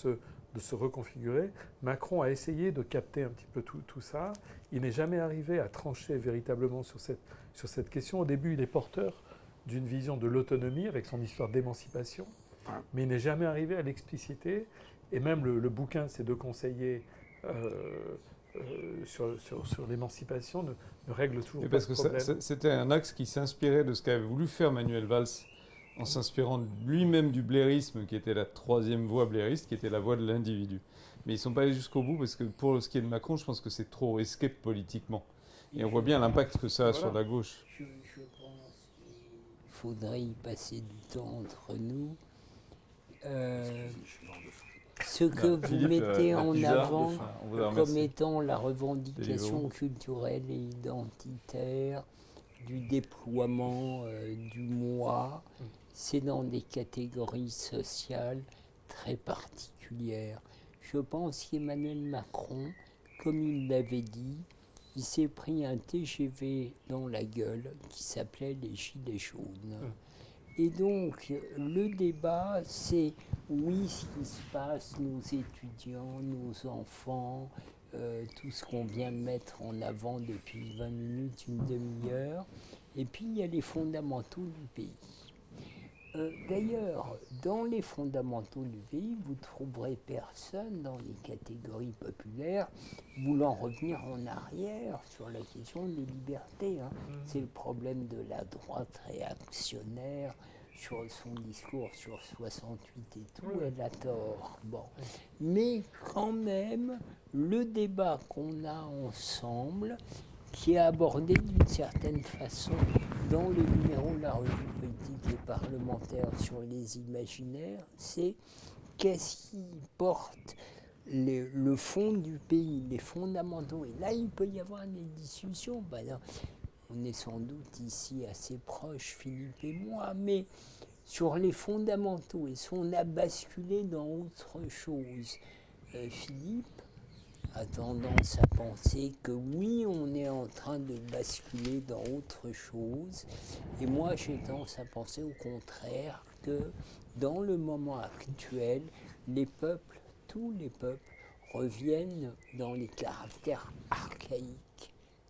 se reconfigurer. Macron a essayé de capter un petit peu tout ça. Il n'est jamais arrivé à trancher véritablement sur cette question. Au début, il est porteur d'une vision de l'autonomie avec son histoire d'émancipation, mais il n'est jamais arrivé à l'expliciter. Et même le bouquin de ces deux conseillers sur l'émancipation ne règle toujours pas ce problème.
Parce que c'était un axe qui s'inspirait de ce qu'avait voulu faire Manuel Valls, en s'inspirant lui-même du blairisme, qui était la troisième voie blairiste, qui était la voie de l'individu. Mais ils ne sont pas allés jusqu'au bout, parce que pour ce qui est de Macron, je pense que c'est trop risqué politiquement. Et on voit bien l'impact que ça a sur la gauche.
Je pense qu'il faudrait y passer du temps entre nous. Ce que vous mettez en avant comme étant la revendication culturelle et identitaire, du déploiement du moi, c'est dans des catégories sociales très particulières. Je pense qu'Emmanuel Macron, comme il l'avait dit, il s'est pris un TGV dans la gueule qui s'appelait les Gilets jaunes. Et donc, le débat, c'est oui, ce qui se passe, nos étudiants, nos enfants, tout ce qu'on vient de mettre en avant depuis 20 minutes, une demi-heure. Et puis, il y a les fondamentaux du pays. D'ailleurs, dans les fondamentaux du pays, vous ne trouverez personne dans les catégories populaires voulant revenir en arrière sur la question des libertés. C'est le problème de la droite réactionnaire sur son discours sur 68 et tout, elle a tort. Bon. Mais quand même, le débat qu'on a ensemble, qui est abordé d'une certaine façon dans le numéro de la revue politique et parlementaire sur les imaginaires, c'est qu'est-ce qui porte le fond du pays, les fondamentaux. Et là, il peut y avoir des discussions. Ben, on est sans doute ici assez proches, Philippe et moi, mais sur les fondamentaux, est-ce qu'on a basculé dans autre chose? Philippe a tendance à penser que oui, on est en train de basculer dans autre chose. Et moi, j'ai tendance à penser au contraire que dans le moment actuel, les peuples, tous les peuples, reviennent dans les caractères archaïques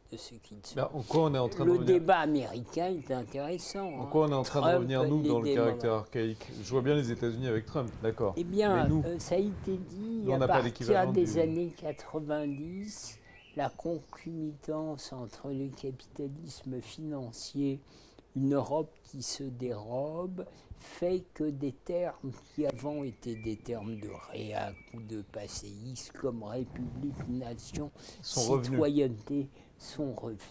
de ce qu'ils sont.
En quoi on est en train
le débat américain est intéressant.
En quoi on est en train de revenir, nous, dans le caractère archaïque? Je vois bien les États-Unis avec Trump, d'accord.
Eh bien, ça a été dit à partir des années 90, la concomitance entre le capitalisme financier une Europe qui se dérobe fait que des termes qui avant étaient des termes de réac ou de passéisme, comme République, Nation, citoyenneté, sont revenus.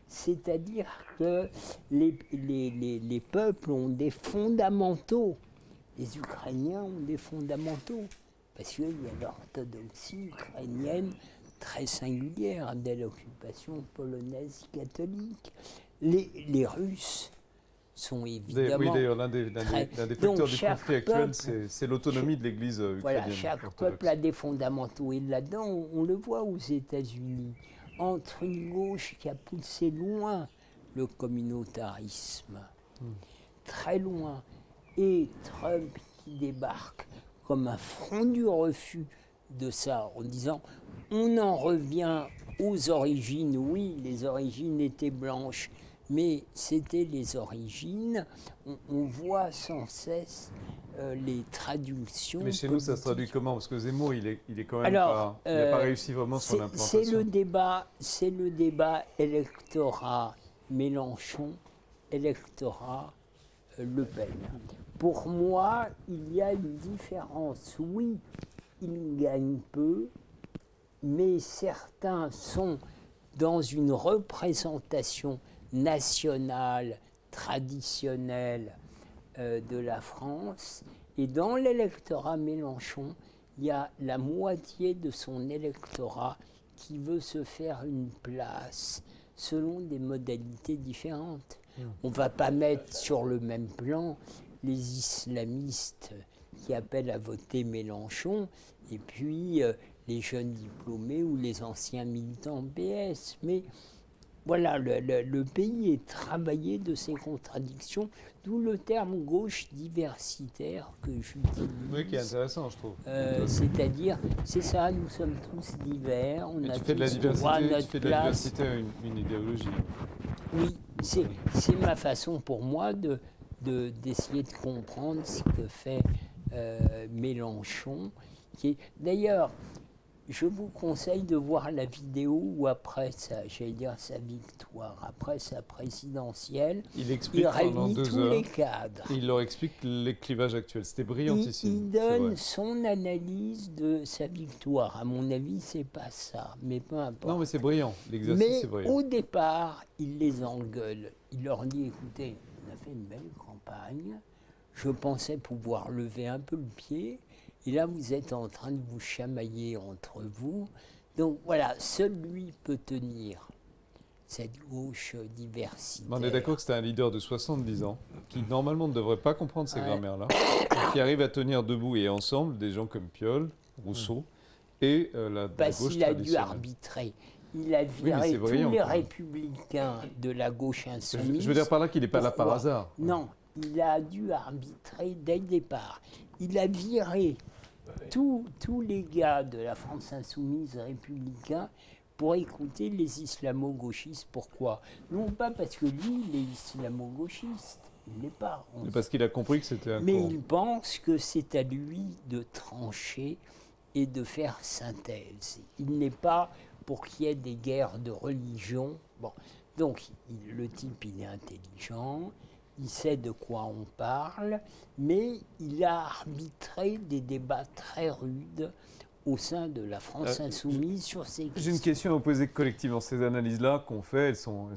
C'est-à-dire que les peuples ont des fondamentaux. Les Ukrainiens ont des fondamentaux. Parce qu'il y a l'orthodoxie ukrainienne très singulière dès l'occupation polonaise catholique. Les Russes sont évidemment...
Oui, d'ailleurs, l'un des facteurs du conflit actuel, c'est l'autonomie de l'Église ukrainienne.
Voilà, chaque peuple a des fondamentaux. Et là-dedans, on le voit aux États-Unis, entre une gauche qui a poussé loin le communautarisme, très loin, et Trump qui débarque comme un front du refus de ça, en disant on en revient aux origines. Oui, les origines étaient blanches, mais c'était les origines. On voit sans cesse les traductions.
Mais chez nous, ça se traduit comment? Parce que Zemmour, il est quand même
Alors,
pas... Il n'a pas réussi vraiment son implantation.
C'est le débat électorat Mélenchon, électorat Le Pen. Pour moi, il y a une différence. Oui, il gagne peu, mais certains sont dans une représentation nationale, traditionnelle de la France. Et dans l'électorat Mélenchon, il y a la moitié de son électorat qui veut se faire une place selon des modalités différentes. On ne va pas mettre sur le même plan les islamistes qui appellent à voter Mélenchon et puis les jeunes diplômés ou les anciens militants PS. Mais voilà, le pays est travaillé de ces contradictions, d'où le terme gauche diversitaire que j'utilise.
Oui, qui est intéressant, je trouve.
C'est-à-dire, c'est ça, nous sommes tous divers, on a
tu fais de la
tous droit à
diversité,
notre
tu fais de la
place.
diversité une idéologie.
Oui, c'est ma façon pour moi d'essayer de comprendre ce que fait Mélenchon. D'ailleurs, je vous conseille de voir la vidéo où après sa victoire, après sa présidentielle,
Il
réunit tous
heures,
les cadres.
Et il leur explique les clivages actuels. C'était brillantissime.
Il donne son analyse de sa victoire. À mon avis, c'est pas ça, mais peu importe.
Non, mais c'est brillant. L'exercice, c'est brillant.
Au départ, il les engueule. Il leur dit, écoutez, on a fait une belle campagne. Je pensais pouvoir lever un peu le pied. Et là, vous êtes en train de vous chamailler entre vous. Donc voilà, seul lui peut tenir cette gauche diversitaire.
On est d'accord que c'était un leader de 70 ans, qui normalement ne devrait pas comprendre ces grammaires-là, qui arrive à tenir debout et ensemble des gens comme Piolle, Rousseau et la gauche
Parce qu'il a dû
traditionnelle.
arbitrer. Il a viré tous les républicains de la gauche insoumise.
Je veux dire par là qu'il n'est pas là par hasard.
Non, il a dû arbitrer dès le départ. Il a viré tous les gars de la France insoumise républicains pour écouter les islamo-gauchistes. Pourquoi? Non pas parce que lui, il est islamo-gauchiste. Il n'est pas.
Parce qu'il a compris que c'était un
Mais
courant.
il pense que c'est à lui de trancher et de faire synthèse. Il n'est pas pour qu'il y ait des guerres de religion. Bon. Donc, le type, il est intelligent. Il sait de quoi on parle, mais il a arbitré des débats très rudes au sein de la France insoumise sur ces questions.
J'ai une question à vous poser collectivement. Ces analyses-là qu'on fait, elles sont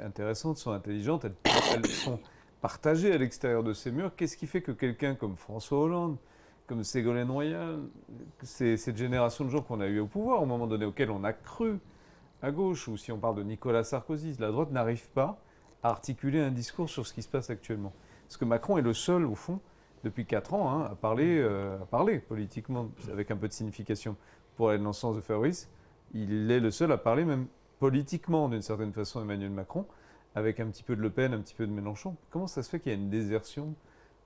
intéressantes, sont intelligentes, elles sont partagées à l'extérieur de ces murs. Qu'est-ce qui fait que quelqu'un comme François Hollande, comme Ségolène Royal, cette génération de gens qu'on a eu au pouvoir, au moment donné auquel on a cru à gauche, ou si on parle de Nicolas Sarkozy, la droite n'arrive pas à articuler un discours sur ce qui se passe actuellement. Parce que Macron est le seul, au fond, depuis 4 ans, à parler politiquement, avec un peu de signification. Pour aller dans le sens de Fabrice, il est le seul à parler même politiquement, d'une certaine façon, Emmanuel Macron, avec un petit peu de Le Pen, un petit peu de Mélenchon. Comment ça se fait qu'il y a une désertion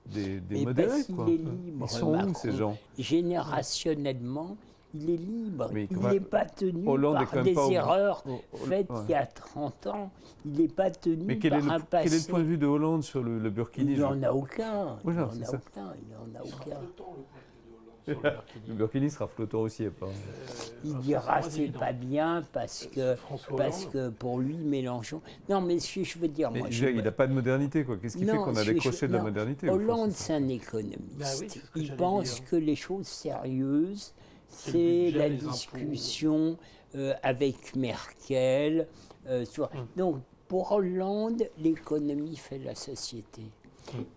des modérés,
parce qu'il est libre,
Ils sont
Macron,
où, ces gens?
Générationnellement, il est libre.
Mais
il n'est pas tenu
Hollande
par des erreurs faites il y a 30 ans. Il n'est pas tenu
Mais
par un passé.
quel est le point de vue de Hollande sur le burkini?
Il n'en a aucun.
Voilà,
Il
c'est ça.
n'en a aucun.
sur le Burkini.
Le Burkini sera flottant aussi, pas.
Il dira c'est pas bien parce que pour lui Mélenchon. Non, mais ce que je veux dire,
Mais
moi,
il n'a pas de modernité, quoi. Qu'est-ce qui fait qu'on a décroché de la modernité?
Hollande, c'est un économiste.
Bah oui, c'est ce que
Il
j'allais
pense
dire.
que les choses sérieuses,
C'est le
c'est
budget,
la
les impôts.
discussion avec Merkel. Donc, pour Hollande, l'économie fait la société.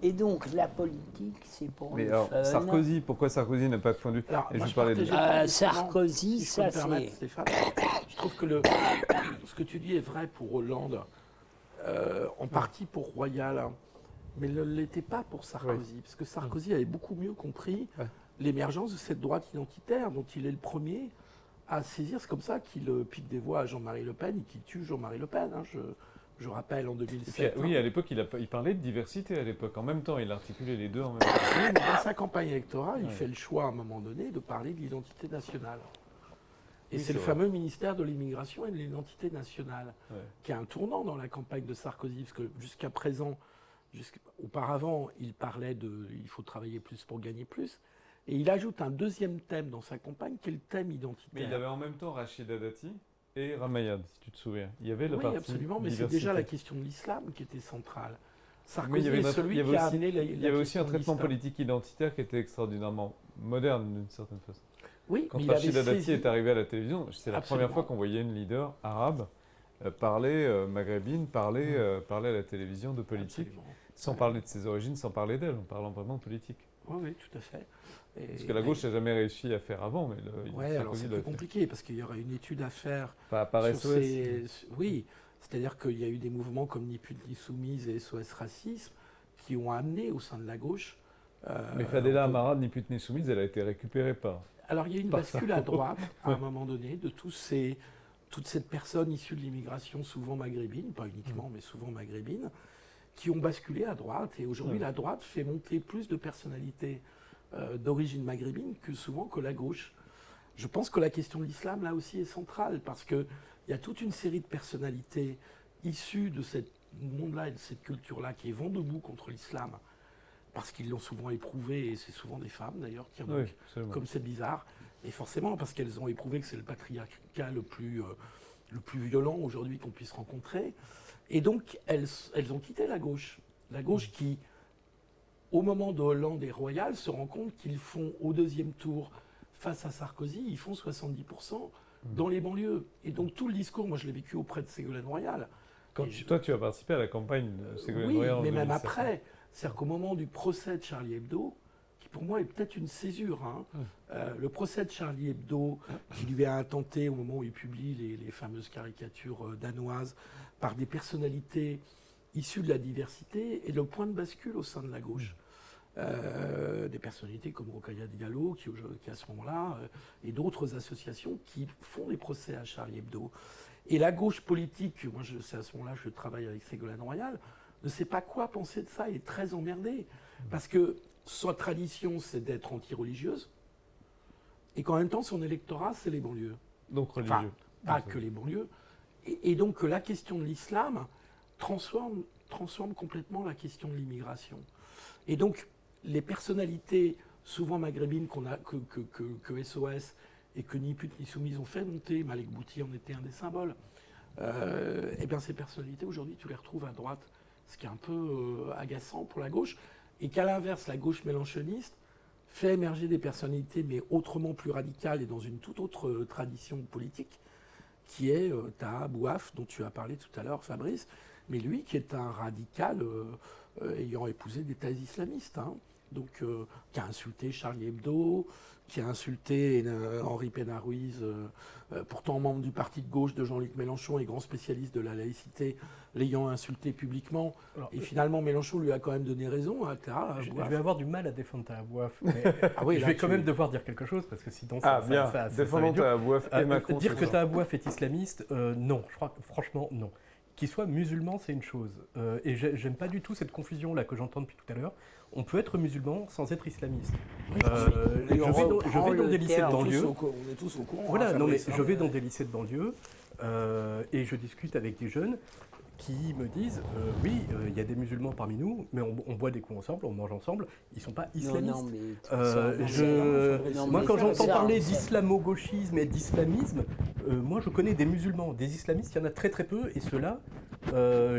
Et donc, la politique, c'est pour
Mais
le
alors,
fun.
Sarkozy, pourquoi Sarkozy n'a pas de point de vue?
Alors,
Et
moi,
je
je
parlais de...
partageais-
Sarkozy,
Si je peux me
ça
permettre,
c'est...
Stéphane, je trouve que ce que tu dis est vrai pour Hollande, en partie pour Royal, hein, mais ne l'était pas pour Sarkozy, parce que Sarkozy avait beaucoup mieux compris l'émergence de cette droite identitaire dont il est le premier à saisir. C'est comme ça qu'il pique des voix à Jean-Marie Le Pen et qu'il tue Jean-Marie Le Pen. Hein, je rappelle en 2007.
Oui, à l'époque, il parlait de diversité, à l'époque. En même temps, il articulait les deux en même temps.
Oui, mais dans sa campagne électorale, il
Ouais.
fait le choix à un moment donné de parler de l'identité nationale. Et
Oui,
c'est le
c'est vrai.
fameux ministère de l'immigration et de l'identité nationale
Ouais.
qui est un tournant dans la campagne de Sarkozy, parce que jusqu'à présent, auparavant, il parlait de il faut travailler plus pour gagner plus, et il ajoute un deuxième thème dans sa campagne qui est le thème identitaire.
Mais il avait en même temps Rachida Dati et Ramayad, si tu te souviens. Il y avait le
Oui,
parti
absolument, mais c'est
diversité.
déjà la question de l'islam qui était centrale.
Mais
Sarkozy
il y avait
est celui
il y avait
qui a
aussi-
amené la
Il y avait aussi un
question de
traitement
l'islam.
politique identitaire qui était extraordinairement moderne d'une certaine façon.
Oui,
Quand
mais il avait
Rachida Dati
saisi-
est arrivée à la télévision, c'est la
Absolument.
première fois qu'on voyait une leader arabe parler maghrébine, parler à la télévision de politique,
Absolument.
sans parler de ses origines, sans parler d'elle, en parlant vraiment de politique.
Oui, oui, tout à fait.
Parce que la gauche n'a jamais réussi à faire avant, mais
Oui, alors
Sarkozy
c'est
l'a
plus
fait.
compliqué parce qu'il y aurait une étude à faire.
Par
sur
SOS.
Oui, c'est-à-dire qu'il y a eu des mouvements comme Ni Pute Ni Soumise et SOS Racisme qui ont amené au sein de la gauche.
Mais Fadela
on peut-
Amara, ni pute ni soumise, elle a été récupérée par.
Alors il y a une
par
bascule à droite à un moment donné de toute cette personne issue de l'immigration, souvent maghrébine, pas uniquement, mais souvent maghrébine, qui ont basculé à droite. Et aujourd'hui,
Ouais.
la droite fait monter plus de personnalités d'origine maghrébine que souvent que la gauche. Je pense que la question de l'islam, là aussi, est centrale, parce qu'il y a toute une série de personnalités issues de ce monde-là et de cette culture-là qui vont debout contre l'islam, parce qu'ils l'ont souvent éprouvé, et c'est souvent des femmes d'ailleurs, tiens donc,
Oui, absolument.
comme c'est bizarre, et forcément parce qu'elles ont éprouvé que c'est le patriarcat le plus violent aujourd'hui qu'on puisse rencontrer. Et donc, elles ont quitté la gauche. La gauche qui, au moment de Hollande et Royal, se rend compte qu'ils font, au deuxième tour, face à Sarkozy, ils font 70% dans les banlieues. Et donc, tout le discours, moi je l'ai vécu auprès de Ségolène Royal.
Toi, tu as participé à la campagne de Ségolène
Oui,
Royal en
mais même
2007.
après. C'est-à-dire qu'au moment du procès de Charlie Hebdo, qui pour moi est peut-être une césure, hein, le procès de Charlie Hebdo, qui lui a intenté au moment où il publie les fameuses caricatures danoises, par des personnalités issues de la diversité, est le point de bascule au sein de la gauche. Des personnalités comme Rokhaya Diallo, qui à ce moment-là, et d'autres associations qui font des procès à Charlie Hebdo. Et la gauche politique, moi c'est à ce moment-là que je travaille avec Ségolène Royal, ne sait pas quoi penser de ça, elle est très emmerdée. Parce que sa tradition, c'est d'être anti-religieuse, et qu'en même temps, son électorat, c'est les banlieues.
Donc religieux.
Enfin, pas que les banlieues. Et donc, la question de l'islam transforme complètement la question de l'immigration. Et donc, les personnalités, souvent maghrébines, que SOS et que Ni Pute Ni Soumise ont fait monter, Malek Bouti en était un des symboles, et bien ces personnalités, aujourd'hui, tu les retrouves à droite, ce qui est un peu agaçant pour la gauche, et qu'à l'inverse, la gauche mélenchoniste fait émerger des personnalités, mais autrement plus radicales et dans une toute autre tradition politique, qui est Taha Bouaf, dont tu as parlé tout à l'heure, Fabrice, mais lui qui est un radical ayant épousé des thèses islamistes, hein, donc qui a insulté Charlie Hebdo, qui a insulté Henri Pénard-Ruiz, pourtant membre du parti de gauche de Jean-Luc Mélenchon et grand spécialiste de la laïcité, l'ayant insulté publiquement.
Alors,
Et finalement, Mélenchon lui a quand même donné raison à Taha
je
Bouaf.
vais avoir du mal à défendre ta Bouaf, mais
Ah oui,
je
là,
vais quand
tu-
même devoir dire quelque chose parce que sinon
Ah, bien.
ça va
Défendons
être dur.
ta Bouaf et Macron.
Dire
ce
que
soir.
ta Bouaf est islamiste, non. Je crois que franchement, non. Qu'il soit musulman, c'est une chose. Et j'aime pas du tout cette confusion-là que j'entends depuis tout à l'heure. On peut être musulman sans être islamiste.
Oui,
Je vais dans des lycées de banlieue.
On est tous au courant.
Voilà,
hein,
non mais
Fabrice,
je
hein,
vais dans des lycées de banlieue et je discute avec des jeunes qui me disent oui, il y a des musulmans parmi nous, mais on boit des coups ensemble, on mange ensemble, ils ne sont pas islamistes.
Non, mais tout ça,
Moi, quand j'entends
ça,
parler
ça-
d'islamo-gauchisme et d'islamisme, moi je connais des musulmans, des islamistes, il y en a très très peu, et ceux-là,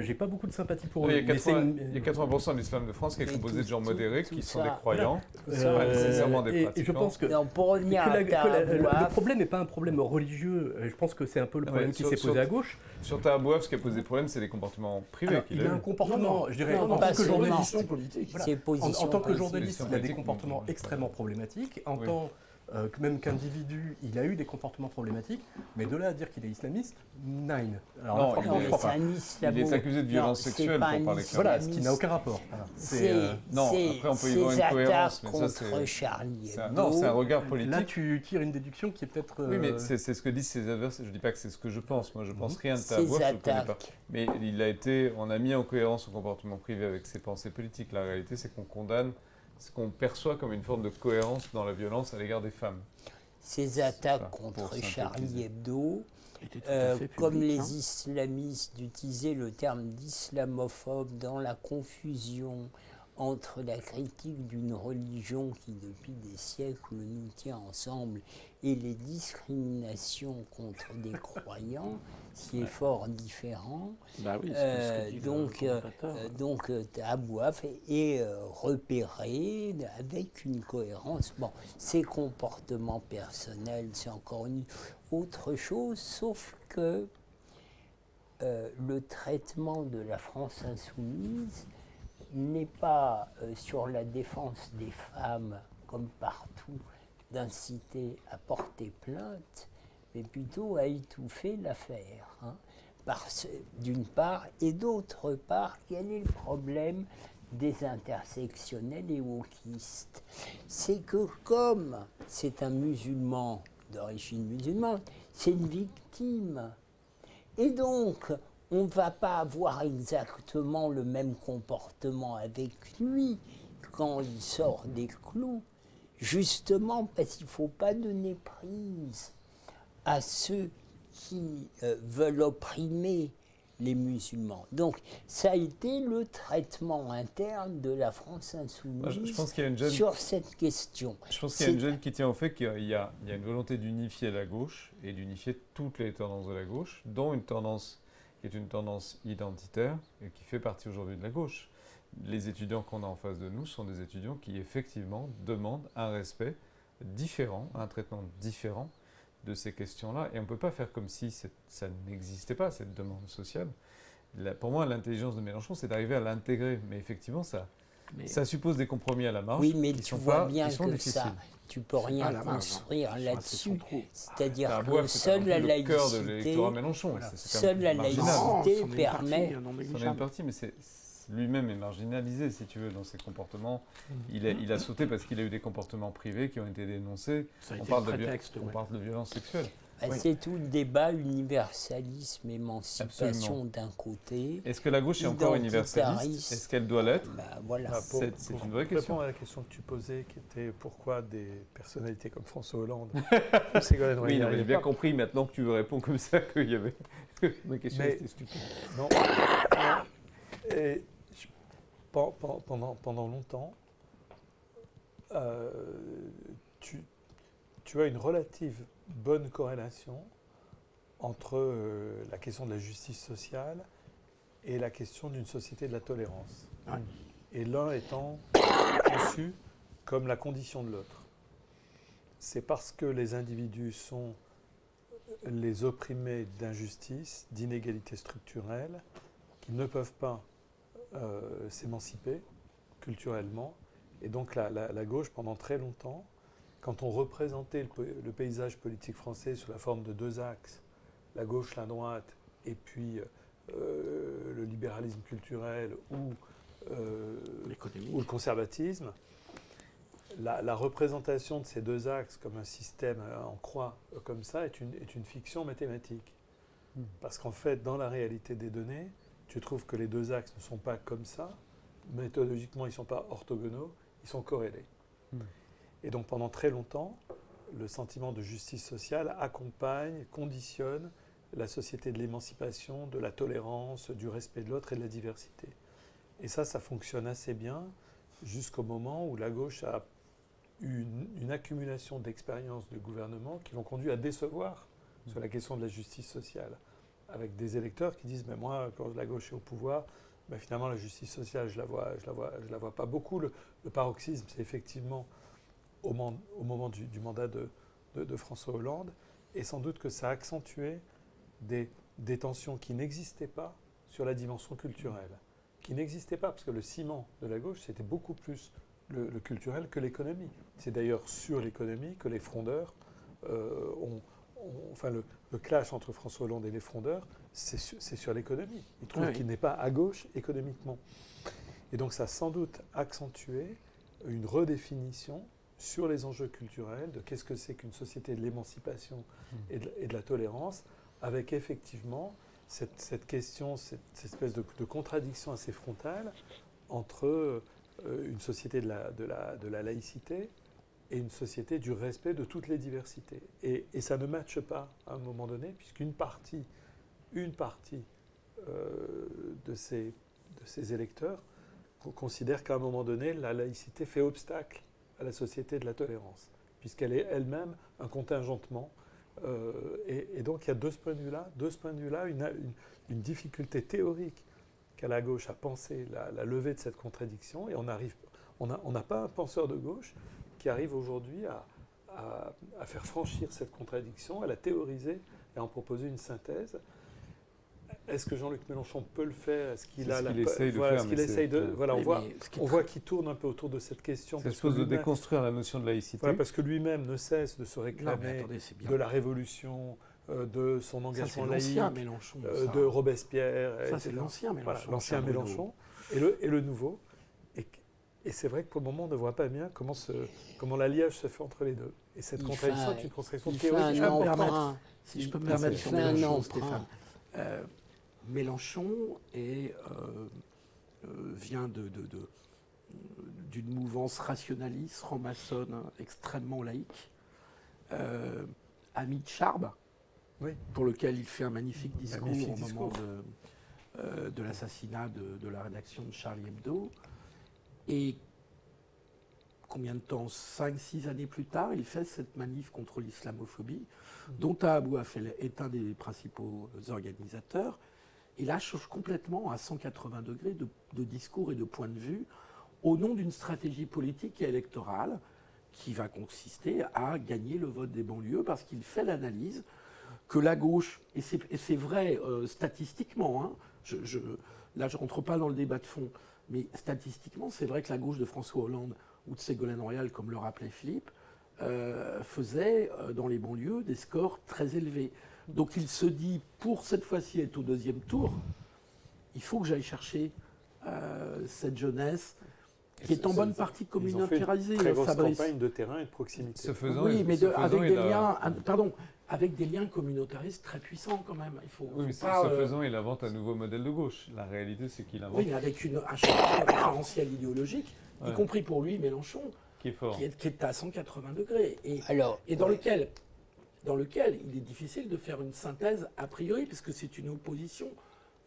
j'ai pas beaucoup de sympathie pour eux.
Il y a
Mais c'est
80% de l'islam de France qui est
Mais
composé de gens
tout
modérés
ça,
qui sont des croyants,
ça,
pas nécessairement des
et je
pratiquants.
pense que
Non, pour revenir à
le
Tahabouaf,
problème n'est pas un problème religieux. Je pense que c'est un peu le problème qui s'est posé à gauche.
Sur Tahabouaf, ce qui a posé problème, c'est les comportements privés
Alors,
qu'il
il a
a
un
eu.
comportement, je dirais,
non,
en
pas
tant que
seulement.
journaliste,
Position politique.
voilà.
ses
En
positions
tant que
politiques.
journaliste, il a des
politique,
comportements
mais-
extrêmement problématiques. En
Oui.
tant même qu'individu, il a eu des comportements problématiques. Mais de là à dire qu'il est islamiste, nine. Alors là,
Non,
franchement,
Non,
je
mais
crois
c'est
pas.
un islamo.
Il est accusé de violence
Non, c'est
sexuelle,
pas
pour
un
parler clairement.
Voilà, ce qui n'a aucun rapport. Voilà.
C'est
Non,
c'est-
après, on peut y
ces
voir une cohérence,
attaques
mais ça,
contre
c'est-
Charlie
Non, c'est un
Hebdo.
regard politique.
Là, tu tires une déduction qui est peut-être.
Oui, mais c'est ce que disent ses adversaires. Je dis pas que c'est ce que je pense. Moi, je pense rien de
Ces
Tahabouaf, je le connais pas.
attaques.
Mais on a mis en cohérence son comportement privé avec ses pensées politiques. La réalité, c'est qu'on condamne ce qu'on perçoit comme une forme de cohérence dans la violence à l'égard des femmes.
Ces attaques
Voilà, pour
contre
synthétiser.
Charlie Hebdo,
Était tout à fait
comme
public,
les
hein.
islamistes utilisaient le terme d'islamophobe dans la confusion entre la critique d'une religion qui depuis des siècles nous tient ensemble et les discriminations contre des croyants, ce qui est fort différent.
Bah oui, c'est ce que dit le commentateur.
Donc Tahabouaf est repéré avec une cohérence. Bon, ses comportements personnels, c'est encore une autre chose, sauf que le traitement de la France insoumise n'est pas sur la défense des femmes, comme partout, d'inciter à porter plainte, mais plutôt à étouffer l'affaire. Hein. D'une part, et d'autre part, quel est le problème des intersectionnels et wokistes? C'est que comme c'est un musulman d'origine musulmane, c'est une victime. Et donc, on ne va pas avoir exactement le même comportement avec lui quand il sort des clous, justement parce qu'il ne faut pas donner prise à ceux qui veulent opprimer les musulmans. Donc, ça a été le traitement interne de la France insoumise
Moi, je pense qu'il y a une jeune...
sur cette question.
Je pense qu'il y a une gêne qui tient au fait qu'il y a une volonté d'unifier la gauche et d'unifier toutes les tendances de la gauche, dont une tendance qui est une tendance identitaire et qui fait partie aujourd'hui de la gauche. Les étudiants qu'on a en face de nous sont des étudiants qui effectivement demandent un respect différent, un traitement différent de ces questions-là. Et on ne peut pas faire comme si ça n'existait pas, cette demande sociale. Pour moi, l'intelligence de Mélenchon, c'est d'arriver à l'intégrer. Mais effectivement, ça suppose des compromis à la marge.
Oui, mais
qui
tu
sont
vois
pas-
bien
qui sont
que
difficiles.
ça, tu peux rien
Ah, la marge,
construire
hein. Ils sont assez
là-dessus.
centraux.
C'est-à-dire
Tahabouaf,
que
c'est
seule la
le cœur de
laïcité,
l'électorat Mélenchon.
Voilà.
C'est quand
seule
même
la
marginal.
laïcité
c'en est une
permet.
partie, non
C'en est une
négligeable.
partie, mais lui-même est marginalisé, si tu veux, dans ses comportements. Il a sauté parce qu'il a eu des comportements privés qui ont été dénoncés.
Ça a
On
été
parle,
le
de,
prétexte.
on
ouais.
parle de violence sexuelle.
Bah,
Oui.
c'est tout le débat universalisme, émancipation
Absolument.
d'un côté.
Est-ce que la gauche est encore universaliste?
Identitariste.
Est-ce qu'elle doit l'être?
Bah, voilà.
Ah, pour-
C'est
pour
une vraie question.
répondre à la question que tu posais, qui était pourquoi des personnalités comme François Hollande ou Ségolène
Oui,
Royal
non, mais j'ai bien
pas.
compris maintenant que tu réponds comme ça qu'il y avait. Ma question
Mais-
était stupide.
Non. Et pendant longtemps, tu as une relative bonne corrélation entre la question de la justice sociale et la question d'une société de la tolérance.
Ouais.
Et l'un étant conçu comme la condition de l'autre. C'est parce que les individus sont les opprimés d'injustice, d'inégalités structurelles, qu'ils ne peuvent pas s'émanciper culturellement. Et donc la gauche, pendant très longtemps, quand on représentait le paysage politique français sous la forme de deux axes, la gauche, la droite, et puis le libéralisme culturel ou le conservatisme, la représentation de ces deux axes comme un système en croix comme ça est une fiction mathématique. Parce qu'en fait, dans la réalité des données, tu trouves que les deux axes ne sont pas comme ça. Méthodologiquement, ils ne sont pas orthogonaux, ils sont corrélés. Et donc pendant très longtemps, le sentiment de justice sociale accompagne, conditionne la société de l'émancipation, de la tolérance, du respect de l'autre et de la diversité. Et ça fonctionne assez bien jusqu'au moment où la gauche a eu une accumulation d'expériences de gouvernement qui l'ont conduit à décevoir sur la question de la justice sociale, avec des électeurs qui disent « mais moi, quand la gauche est au pouvoir, finalement la justice sociale, je la vois pas beaucoup ». Le paroxysme, c'est effectivement au moment du mandat de François Hollande, et sans doute que ça a accentué des tensions qui n'existaient pas sur la dimension culturelle, qui n'existaient pas, parce que le ciment de la gauche, c'était beaucoup plus le culturel que l'économie. C'est d'ailleurs sur l'économie que les frondeurs enfin le clash entre François Hollande et les frondeurs, c'est sur l'économie. Ils trouvent qu'il n'est pas à gauche économiquement. Et donc ça a sans doute accentué une redéfinition sur les enjeux culturels de qu'est-ce que c'est qu'une société de l'émancipation et de la tolérance, avec effectivement cette question, cette espèce de contradiction assez frontale entre une société de la laïcité et une société du respect de toutes les diversités. Et ça ne matche pas à un moment donné, puisqu'une partie de ces électeurs considère qu'à un moment donné, la laïcité fait obstacle à la société de la tolérance, puisqu'elle est elle-même un contingentement. Et donc il y a de ce point de vue-là une difficulté théorique qu'a la gauche à penser la levée de cette contradiction, et on n'a pas un penseur de gauche qui arrive aujourd'hui à faire franchir cette contradiction, à la théoriser et à en proposer une synthèse. Est-ce que Jean-Luc Mélenchon peut le faire? Est-ce qu'il essaye de faire? On voit qu'il tourne un peu autour de cette question.
C'est chose de déconstruire la notion de laïcité.
Voilà, parce que lui-même ne cesse de se réclamer de la Révolution, de son engagement laïque,
Mélenchon,
de Robespierre.
Ça,
etc.
c'est l'ancien Mélenchon.
Voilà, l'ancien Mélenchon et le nouveau. Et c'est vrai que pour le moment, on ne voit pas bien comment l'alliage se fait entre les deux. Et cette contradiction est une contradiction théorique.
Si je peux me permettre sur Mélenchon, Stéphane. Mélenchon vient d'une mouvance rationaliste, franc-maçonne, extrêmement laïque, ami de Charb, pour lequel il fait un magnifique discours au moment de l'assassinat de la rédaction de Charlie Hebdo. Et combien de temps? 5-6 années plus tard, il fait cette manif contre l'islamophobie, dont Taha Bouafel est un des principaux organisateurs. Et là, change complètement à 180 degrés de discours et de point de vue, au nom d'une stratégie politique et électorale qui va consister à gagner le vote des banlieues, parce qu'il fait l'analyse que la gauche, et c'est vrai statistiquement, là je ne rentre pas dans le débat de fond, mais statistiquement, c'est vrai que la gauche de François Hollande ou de Ségolène Royal, comme le rappelait Philippe, faisait dans les banlieues des scores très élevés. Donc il se dit, pour cette fois-ci être au deuxième tour, il faut que j'aille chercher cette jeunesse qui est en bonne partie communautarisée.
Ils ont fait une très grosse campagne de terrain et de proximité.
Avec des liens communautaristes très puissants quand même.
Ce faisant, il invente un nouveau modèle de gauche. La réalité, c'est qu'il invente...
Oui, mais avec un champ référentiel idéologique, y compris pour lui, Mélenchon,
qui est fort.
Qui est à 180 degrés. Et dans lequel il est difficile de faire une synthèse a priori, parce que c'est une opposition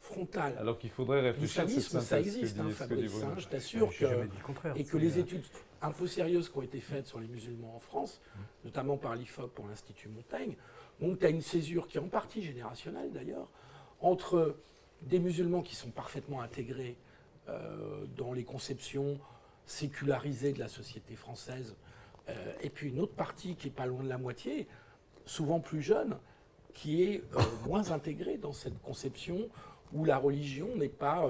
frontale.
Alors qu'il faudrait réfléchir à cette synthèse.
Ça existe, Fabrice, je t'assure que les études un peu sérieuses qui ont été faites sur les musulmans en France, notamment par l'IFOP pour l'Institut Montaigne, donc tu as une césure qui est en partie générationnelle d'ailleurs, entre des musulmans qui sont parfaitement intégrés dans les conceptions sécularisées de la société française, et puis une autre partie qui n'est pas loin de la moitié, souvent plus jeune, qui est moins intégrée dans cette conception où la religion n'est pas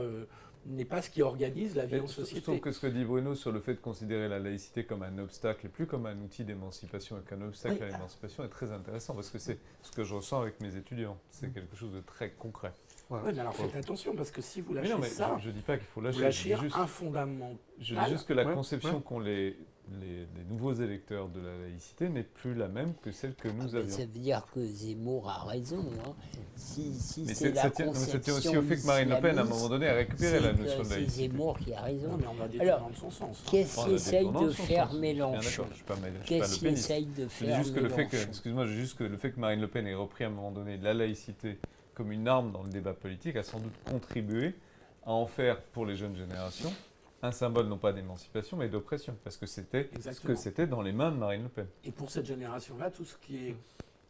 ce qui organise la vie en société.
Je trouve que ce que dit Bruno sur le fait de considérer la laïcité comme un obstacle et plus comme un outil d'émancipation et qu'un obstacle à l'émancipation est très intéressant, parce que c'est ce que je ressens avec mes étudiants. C'est quelque chose de très concret.
Oui, mais alors faites attention, parce que si vous lâchez
je ne dis pas qu'il faut lâcher.
Vous lâchez un fondament.
Je dis juste que la conception qu'ont les les nouveaux électeurs de la laïcité n'est plus la même que celle que nous avions.
Ça veut dire que Zemmour a raison. Hein. Si
Mais
c'est la
ça tient aussi au fait que Marine Le Pen, à un moment donné, a récupéré la notion de
c'est
laïcité.
Zemmour qui a raison.
Non, mais on va
Alors,
détourner de son sens.
qu'est-ce
On
qu'il
la
essaye
détourne dans
de
son
faire
sens.
Mélenchon?
Je suis pas Le
Qu'est-ce qu'il
Péniste.
essaye de
Je
faire
dis juste que le fait que,
Mélenchon?
excuse-moi, juste que le fait que Marine Le Pen ait repris à un moment donné la laïcité comme une arme dans le débat politique a sans doute contribué à en faire, pour les jeunes générations, un symbole non pas d'émancipation mais d'oppression, parce que c'était ce
Exactement.
que c'était dans les mains de Marine Le Pen.
Et pour cette génération-là, tout ce qui est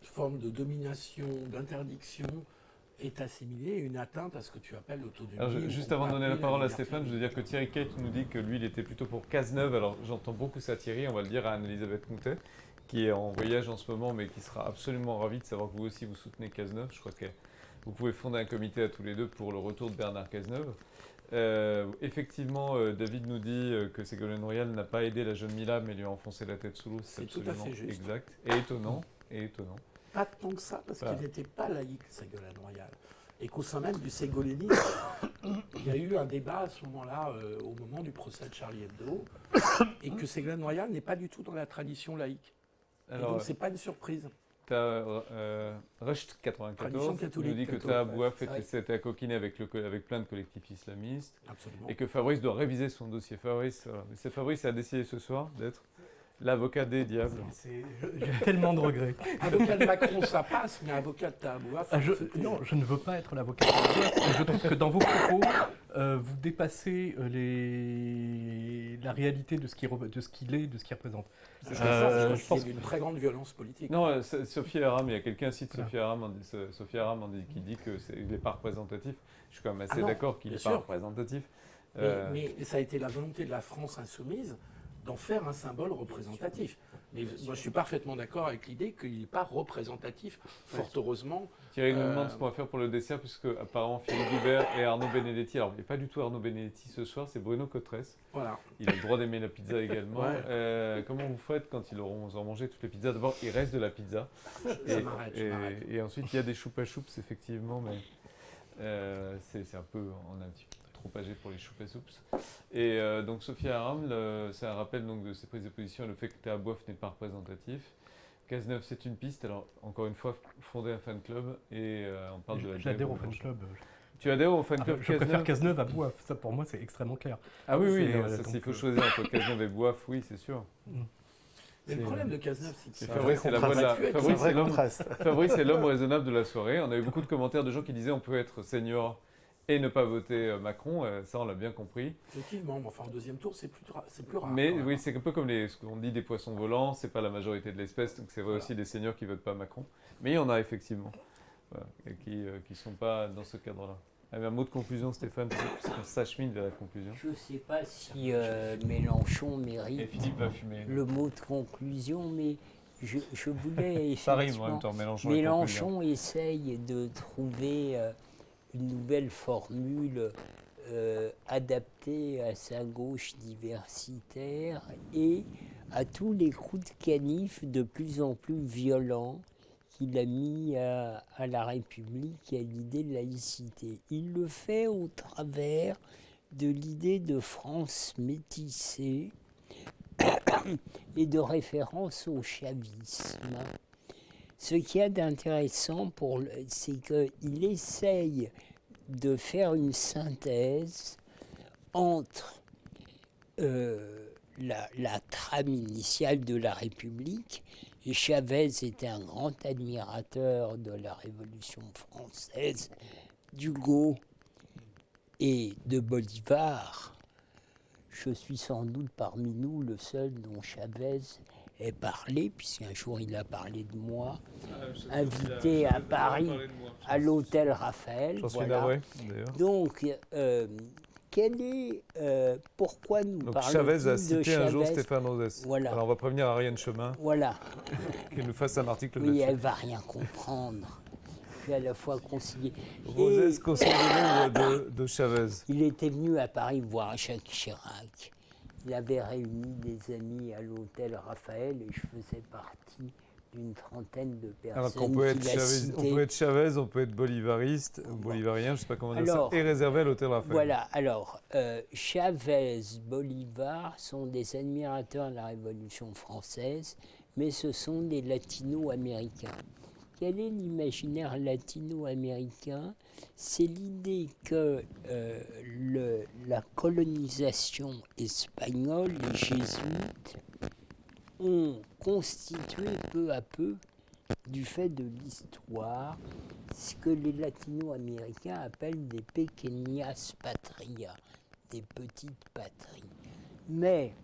forme de domination, d'interdiction, est assimilé une atteinte à ce que tu appelles l'autonomie.
Alors, juste avant de donner la parole à Stéphane, je veux dire que Thierry Kate nous dit que lui, il était plutôt pour Cazeneuve. Alors, j'entends beaucoup ça, Thierry, on va le dire à Anne-Elisabeth Moutet, qui est en voyage en ce moment, mais qui sera absolument ravie de savoir que vous aussi, vous soutenez Cazeneuve. Je crois que vous pouvez fonder un comité à tous les deux pour le retour de Bernard Cazeneuve. Effectivement, David nous dit que Ségolène Royal n'a pas aidé la jeune Mila, mais lui a enfoncé la tête sous l'eau.
C'est tout à fait juste.
Exact. Et étonnant. Et étonnant.
Pas tant que ça, parce
Voilà.
qu'il n'était pas laïque, Ségolène Royal. Et qu'au sein même du ségolénisme, il y a eu un débat à ce moment-là, au moment du procès de Charlie Hebdo, et que Ségolène Royal n'est pas du tout dans la tradition laïque. Et
Alors,
donc, c'est pas une surprise.
Rush 94
Tradition catholique,
nous dit que
plutôt,
Taha
ouais.
Bouaf
Ouais.
s'était coquiné avec plein de collectifs islamistes
Absolument.
et que Fabrice doit réviser son dossier. Fabrice a décidé ce soir d'être l'avocat des diables.
J'ai tellement de regrets.
Avocat de Macron, ça passe, mais avocat de Taha Bouaf, c'était-
Non, je ne veux pas être l'avocat de la Bouaf. Je trouve que dans vos propos, vous dépassez la réalité de ce qu'il est, de ce qu'il représente.
C'est ça,
je
je
pense
pense qu'il y a une très grande violence politique.
Non, Sophie Aram, il y a quelqu'un cite
Voilà.
Sophie Aram qui dit qu'il n'est pas représentatif. Je suis quand même assez
non,
d'accord qu'il n'est
bien
pas
sûr.
représentatif.
Mais ça a été la volonté de la France insoumise d'en faire un symbole représentatif. Mais moi, je suis parfaitement d'accord avec l'idée qu'il n'est pas représentatif, fort heureusement.
Thierry nous demande ce qu'on va faire pour le dessert, puisque apparemment Philippe Guibert et Arnaud Benedetti, alors il n'est pas du tout Arnaud Benedetti ce soir, c'est Bruno Cotresse.
Voilà.
Il a le droit d'aimer la pizza également.
Ouais.
Comment vous faites quand ils auront mangé toutes les pizzas? D'abord, il reste de la pizza.
Je m'arrête.
Et ensuite, il y a des choupa choups, effectivement, mais c'est un peu, on est un petit peu trop âgé pour les choupa soups. Et donc, Sophie Aram, c'est un rappel donc, de ses prises de position et le fait que Taha Bouaf n'est pas représentatif. Cazeneuve, c'est une piste. Alors, encore une fois, fonder un fan club et on parle de la
J'adhère au fan club.
Tu adhères au fan club
Je préfère Cazeneuve à Bouaf. Ça, pour moi, c'est extrêmement clair.
Ah oui, oui,
C'est,
ça,
donc,
s'il faut choisir entre Cazeneuve et Bouaf, oui, c'est sûr.
Mais le problème de Cazeneuve, c'est
C'est
que
Fabrice, c'est la voix de la...
C'est un
Fabrice,
vrai
c'est l'homme...
contraste.
Fabrice est l'homme raisonnable de la soirée. On a eu beaucoup de commentaires de gens qui disaient on peut être senior et ne pas voter Macron. Ça, on l'a bien compris.
effectivement, mais enfin, en deuxième tour, c'est plus rare.
Mais
quand même.
oui, c'est un peu comme ce qu'on dit des poissons volants. C'est pas la majorité de l'espèce, donc c'est vrai aussi des seniors qui votent pas Macron. Mais il y en a effectivement, voilà, et qui sont pas dans ce cadre-là. Un mot de conclusion, Stéphane, parce qu'on s'achemine vers la conclusion.
Je ne sais pas si Mélenchon
Et
mérite
Philippe va fumer.
le mot de conclusion, mais je voulais
Ça rime en
effectivement...
même temps, Mélenchon. et conclusion.
Mélenchon essaye de trouver une nouvelle formule adaptée à sa gauche diversitaire et à tous les coups de canif de plus en plus violents qu'il a mis à la République et à l'idée de laïcité. Il le fait au travers de l'idée de France métissée et de référence au chavisme. Ce qu'il y a d'intéressant, c'est qu'il essaye de faire une synthèse entre la trame initiale de la République, et Chavez était un grand admirateur de la Révolution française, d'Hugo et de Bolivar. Je suis sans doute parmi nous le seul dont Chavez ait parlé, puisqu'un jour il a parlé de moi, invité à Paris à l'hôtel Raphaël.
J'en suis
voilà.
navré, d'ailleurs.
Donc, pourquoi nous
Donc
parlons
Chavez a
de
cité un jour
Chavez?
Stéphane Rosès.
Voilà.
Alors on va prévenir Ariane Chemin
Voilà.
qu'il nous fasse un article
Oui,
là-dessus.
elle va rien comprendre. Puis à la fois concilier.
Rosès,
Et
conseiller de Chavez.
il était venu à Paris voir Jacques Chirac. Il avait réuni des amis à l'hôtel Raphaël et je faisais partie d'une trentaine de
Alors
personnes
qu'on peut être
qu'il a
Chavez, on
citées.
peut être Chavez, on peut être bolivariste, ou bolivarien, je ne sais pas comment dire ça,
Alors,
et réservé à l'hôtel Raphaël.
Voilà, alors, Chavez, Bolivar sont des admirateurs de la Révolution française, mais ce sont des latino-américains. Quel est l'imaginaire latino-américain? C'est l'idée que la colonisation espagnole, les jésuites, ont constitué peu à peu, du fait de l'histoire, ce que les latino-américains appellent des pequeñas patrias, des petites patries. Mais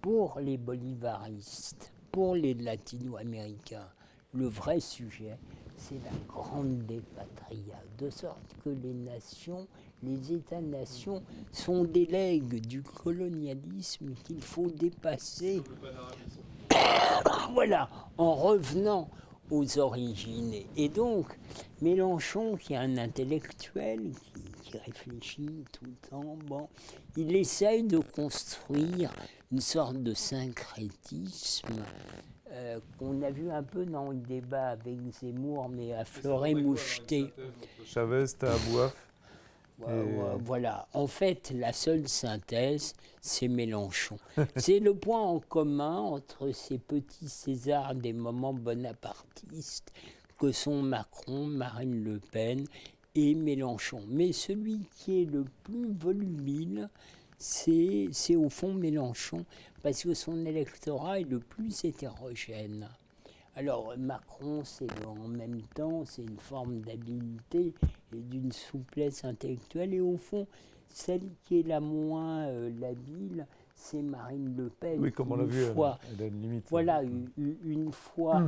pour les bolivaristes, pour les latino-américains, le vrai sujet, c'est la grande patria, de sorte que les nations, les États-nations sont des legs du colonialisme qu'il faut dépasser. Voilà, en revenant aux origines. Et donc, Mélenchon, qui est un intellectuel, qui réfléchit tout le temps, bon, il essaye de construire une sorte de syncrétisme qu'on a vu un peu dans le débat avec Zemmour, mais à fleuret-moucheté.
Chavez, t'as Abouaf.
Voilà, en fait, la seule synthèse, c'est Mélenchon. C'est le point en commun entre ces petits Césars des moments bonapartistes que sont Macron, Marine Le Pen et Mélenchon. Mais celui qui est le plus volubile, c'est au fond Mélenchon, parce que son électorat est le plus hétérogène. Alors Macron, c'est en même temps, c'est une forme d'habileté et d'une souplesse intellectuelle. Et au fond, celle qui est la moins labile, c'est Marine Le Pen.
Oui, comme on l'a vu, elle a une limite.
Voilà, une fois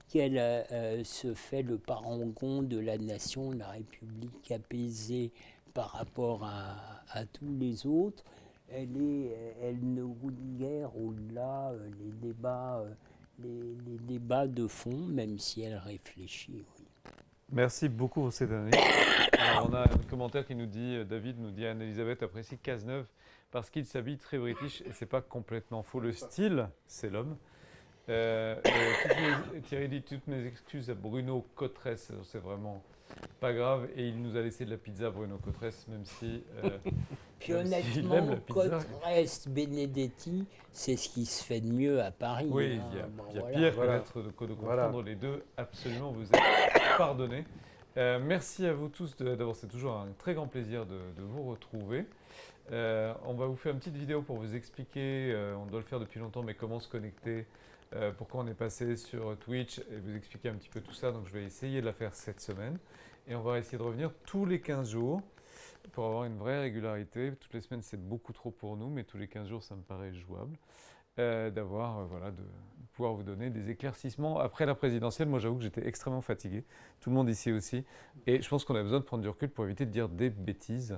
qu'elle se fait le parangon de la nation, la République apaisée par rapport à tous les autres, elle ne goûte guère au-delà les débats de fond, même si elle réfléchit. Oui.
Merci beaucoup pour cette année. Alors, on a un commentaire qui nous dit, David nous dit, Anne-Elisabeth apprécie Cazeneuve parce qu'il s'habille très british et c'est pas complètement faux. Le style, c'est l'homme. Thierry dit toutes mes excuses à Bruno Cotresse, c'est vraiment pas grave, et il nous a laissé de la pizza Bruno Cotresse, même si
puis
même
honnêtement,
s'il aime la pizza.
Cotresse, Benedetti, c'est ce qui se fait de mieux à Paris.
Oui, il y a pire que de confondre les deux, absolument, vous êtes pardonnés. Merci à vous tous d'avoir, c'est toujours un très grand plaisir de vous retrouver. On va vous faire une petite vidéo pour vous expliquer, on doit le faire depuis longtemps, mais comment se connecter, pourquoi on est passé sur Twitch, et vous expliquer un petit peu tout ça. Donc je vais essayer de la faire cette semaine. Et on va essayer de revenir tous les 15 jours pour avoir une vraie régularité. Toutes les semaines, c'est beaucoup trop pour nous, mais tous les 15 jours, ça me paraît jouable. D'avoir, de pouvoir vous donner des éclaircissements. Après la présidentielle, moi j'avoue que j'étais extrêmement fatigué, tout le monde ici aussi, et je pense qu'on a besoin de prendre du recul pour éviter de dire des bêtises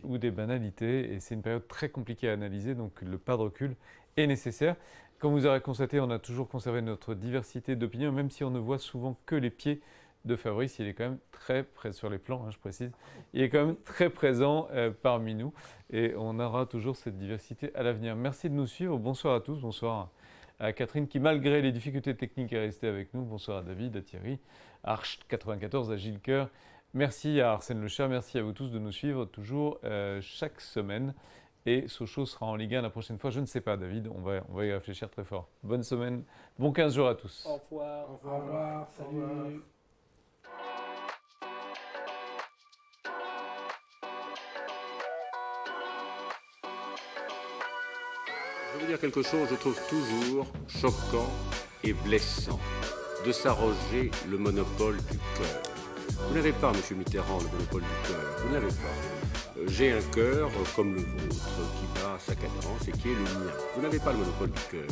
ou des banalités, et c'est une période très compliquée à analyser, donc le pas de recul est nécessaire. Comme vous aurez constaté, on a toujours conservé notre diversité d'opinions, même si on ne voit souvent que les pieds de Fabrice, il est quand même très présent sur les plans, je précise, il est quand même très présent parmi nous et on aura toujours cette diversité à l'avenir. Merci de nous suivre, bonsoir à tous, bonsoir à Catherine qui malgré les difficultés techniques est restée avec nous, bonsoir à David, à Thierry, à Arch94, à Gilles Coeur, merci à Arsène Le Chat, merci à vous tous de nous suivre toujours chaque semaine et Sochaux sera en Ligue 1 la prochaine fois, je ne sais pas David, on va y réfléchir très fort. Bonne semaine, bon 15 jours à tous.
Au revoir.
Au revoir, salut.
Je veux dire quelque chose, je trouve toujours choquant et blessant de s'arroger le monopole du cœur. Vous n'avez pas, M. Mitterrand, le monopole du cœur, vous n'avez pas. J'ai un cœur comme le vôtre, qui bat sa cadence et qui est le mien. Vous n'avez pas le monopole du cœur.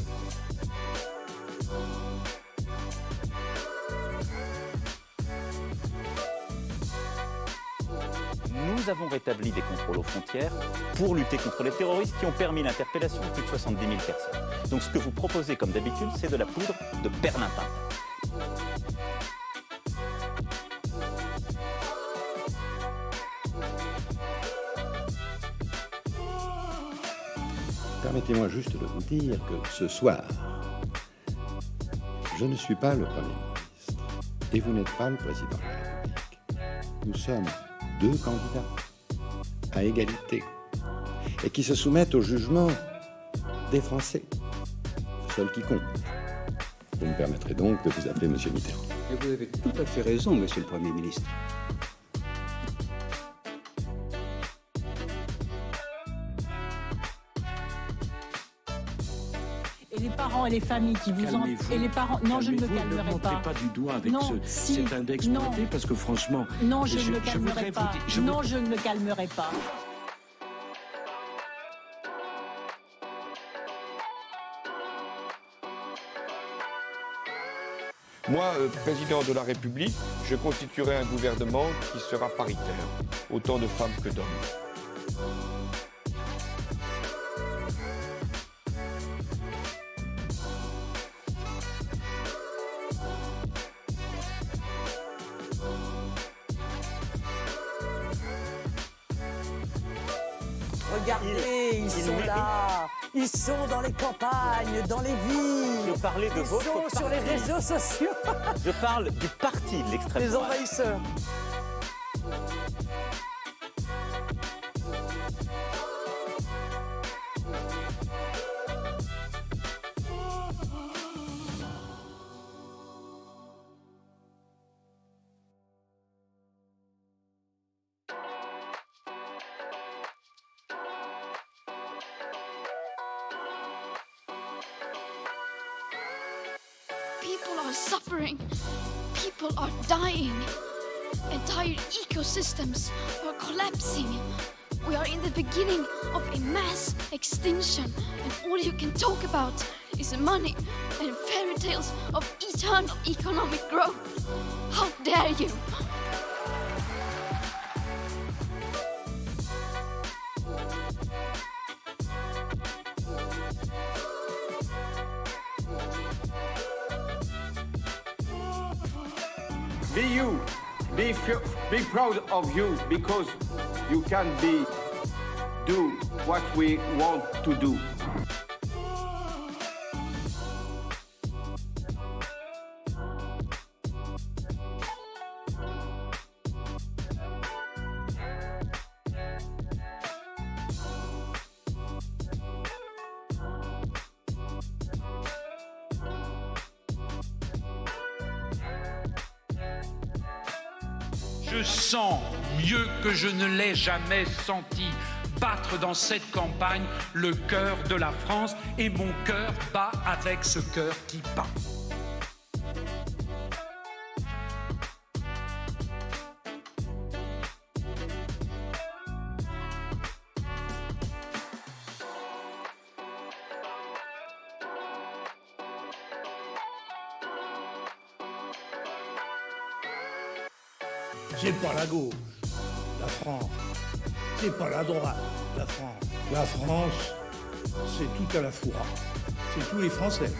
Nous avons rétabli des contrôles aux frontières pour lutter contre les terroristes qui ont permis l'interpellation de plus de 70 000 personnes. Donc ce que vous proposez, comme d'habitude, c'est de la poudre de perlimpin.
Permettez-moi juste de vous dire que ce soir, Je ne suis pas le Premier ministre et vous n'êtes pas le Président de la République. Nous sommes deux candidats à égalité et qui se soumettent au jugement des Français, seul qui compte. Vous me permettrez donc de vous appeler Monsieur Mitterrand.
Et vous avez tout à fait raison, Monsieur le Premier ministre.
Et les parents et les familles qui vous en... Et les parents... Non, je ne me calmerai
Ne
pas.
montrez pas du doigt avec
Non, si,
cet index
non.
pointé, parce que franchement...
Non, je ne me calmerai
voudrais
pas.
vous dire-
Non, je ne me calmerai pas.
Moi, président de la République, je constituerai un gouvernement qui sera paritaire, autant de femmes que d'hommes.
Regardez, ils sont là. Ils sont dans les campagnes, dans les villes.
Je parlais de
Ils
votre
sont
parti.
sur les réseaux sociaux.
Je parle du parti de l'extrême
Les
droite.
envahisseurs.
People are suffering. People are dying. Entire ecosystems are collapsing. We are in the beginning of a mass extinction, and all you can talk about is money and fairy tales of eternal economic growth. How dare you!
Be you. Be proud of you because you can do what we want to do.
Je sens mieux que je ne l'ai jamais senti battre dans cette campagne le cœur de la France, et mon cœur bat avec ce cœur qui bat.
C'est pas la gauche, la France. C'est pas la droite, la France. La France, c'est tout à la fois. C'est tous les Français.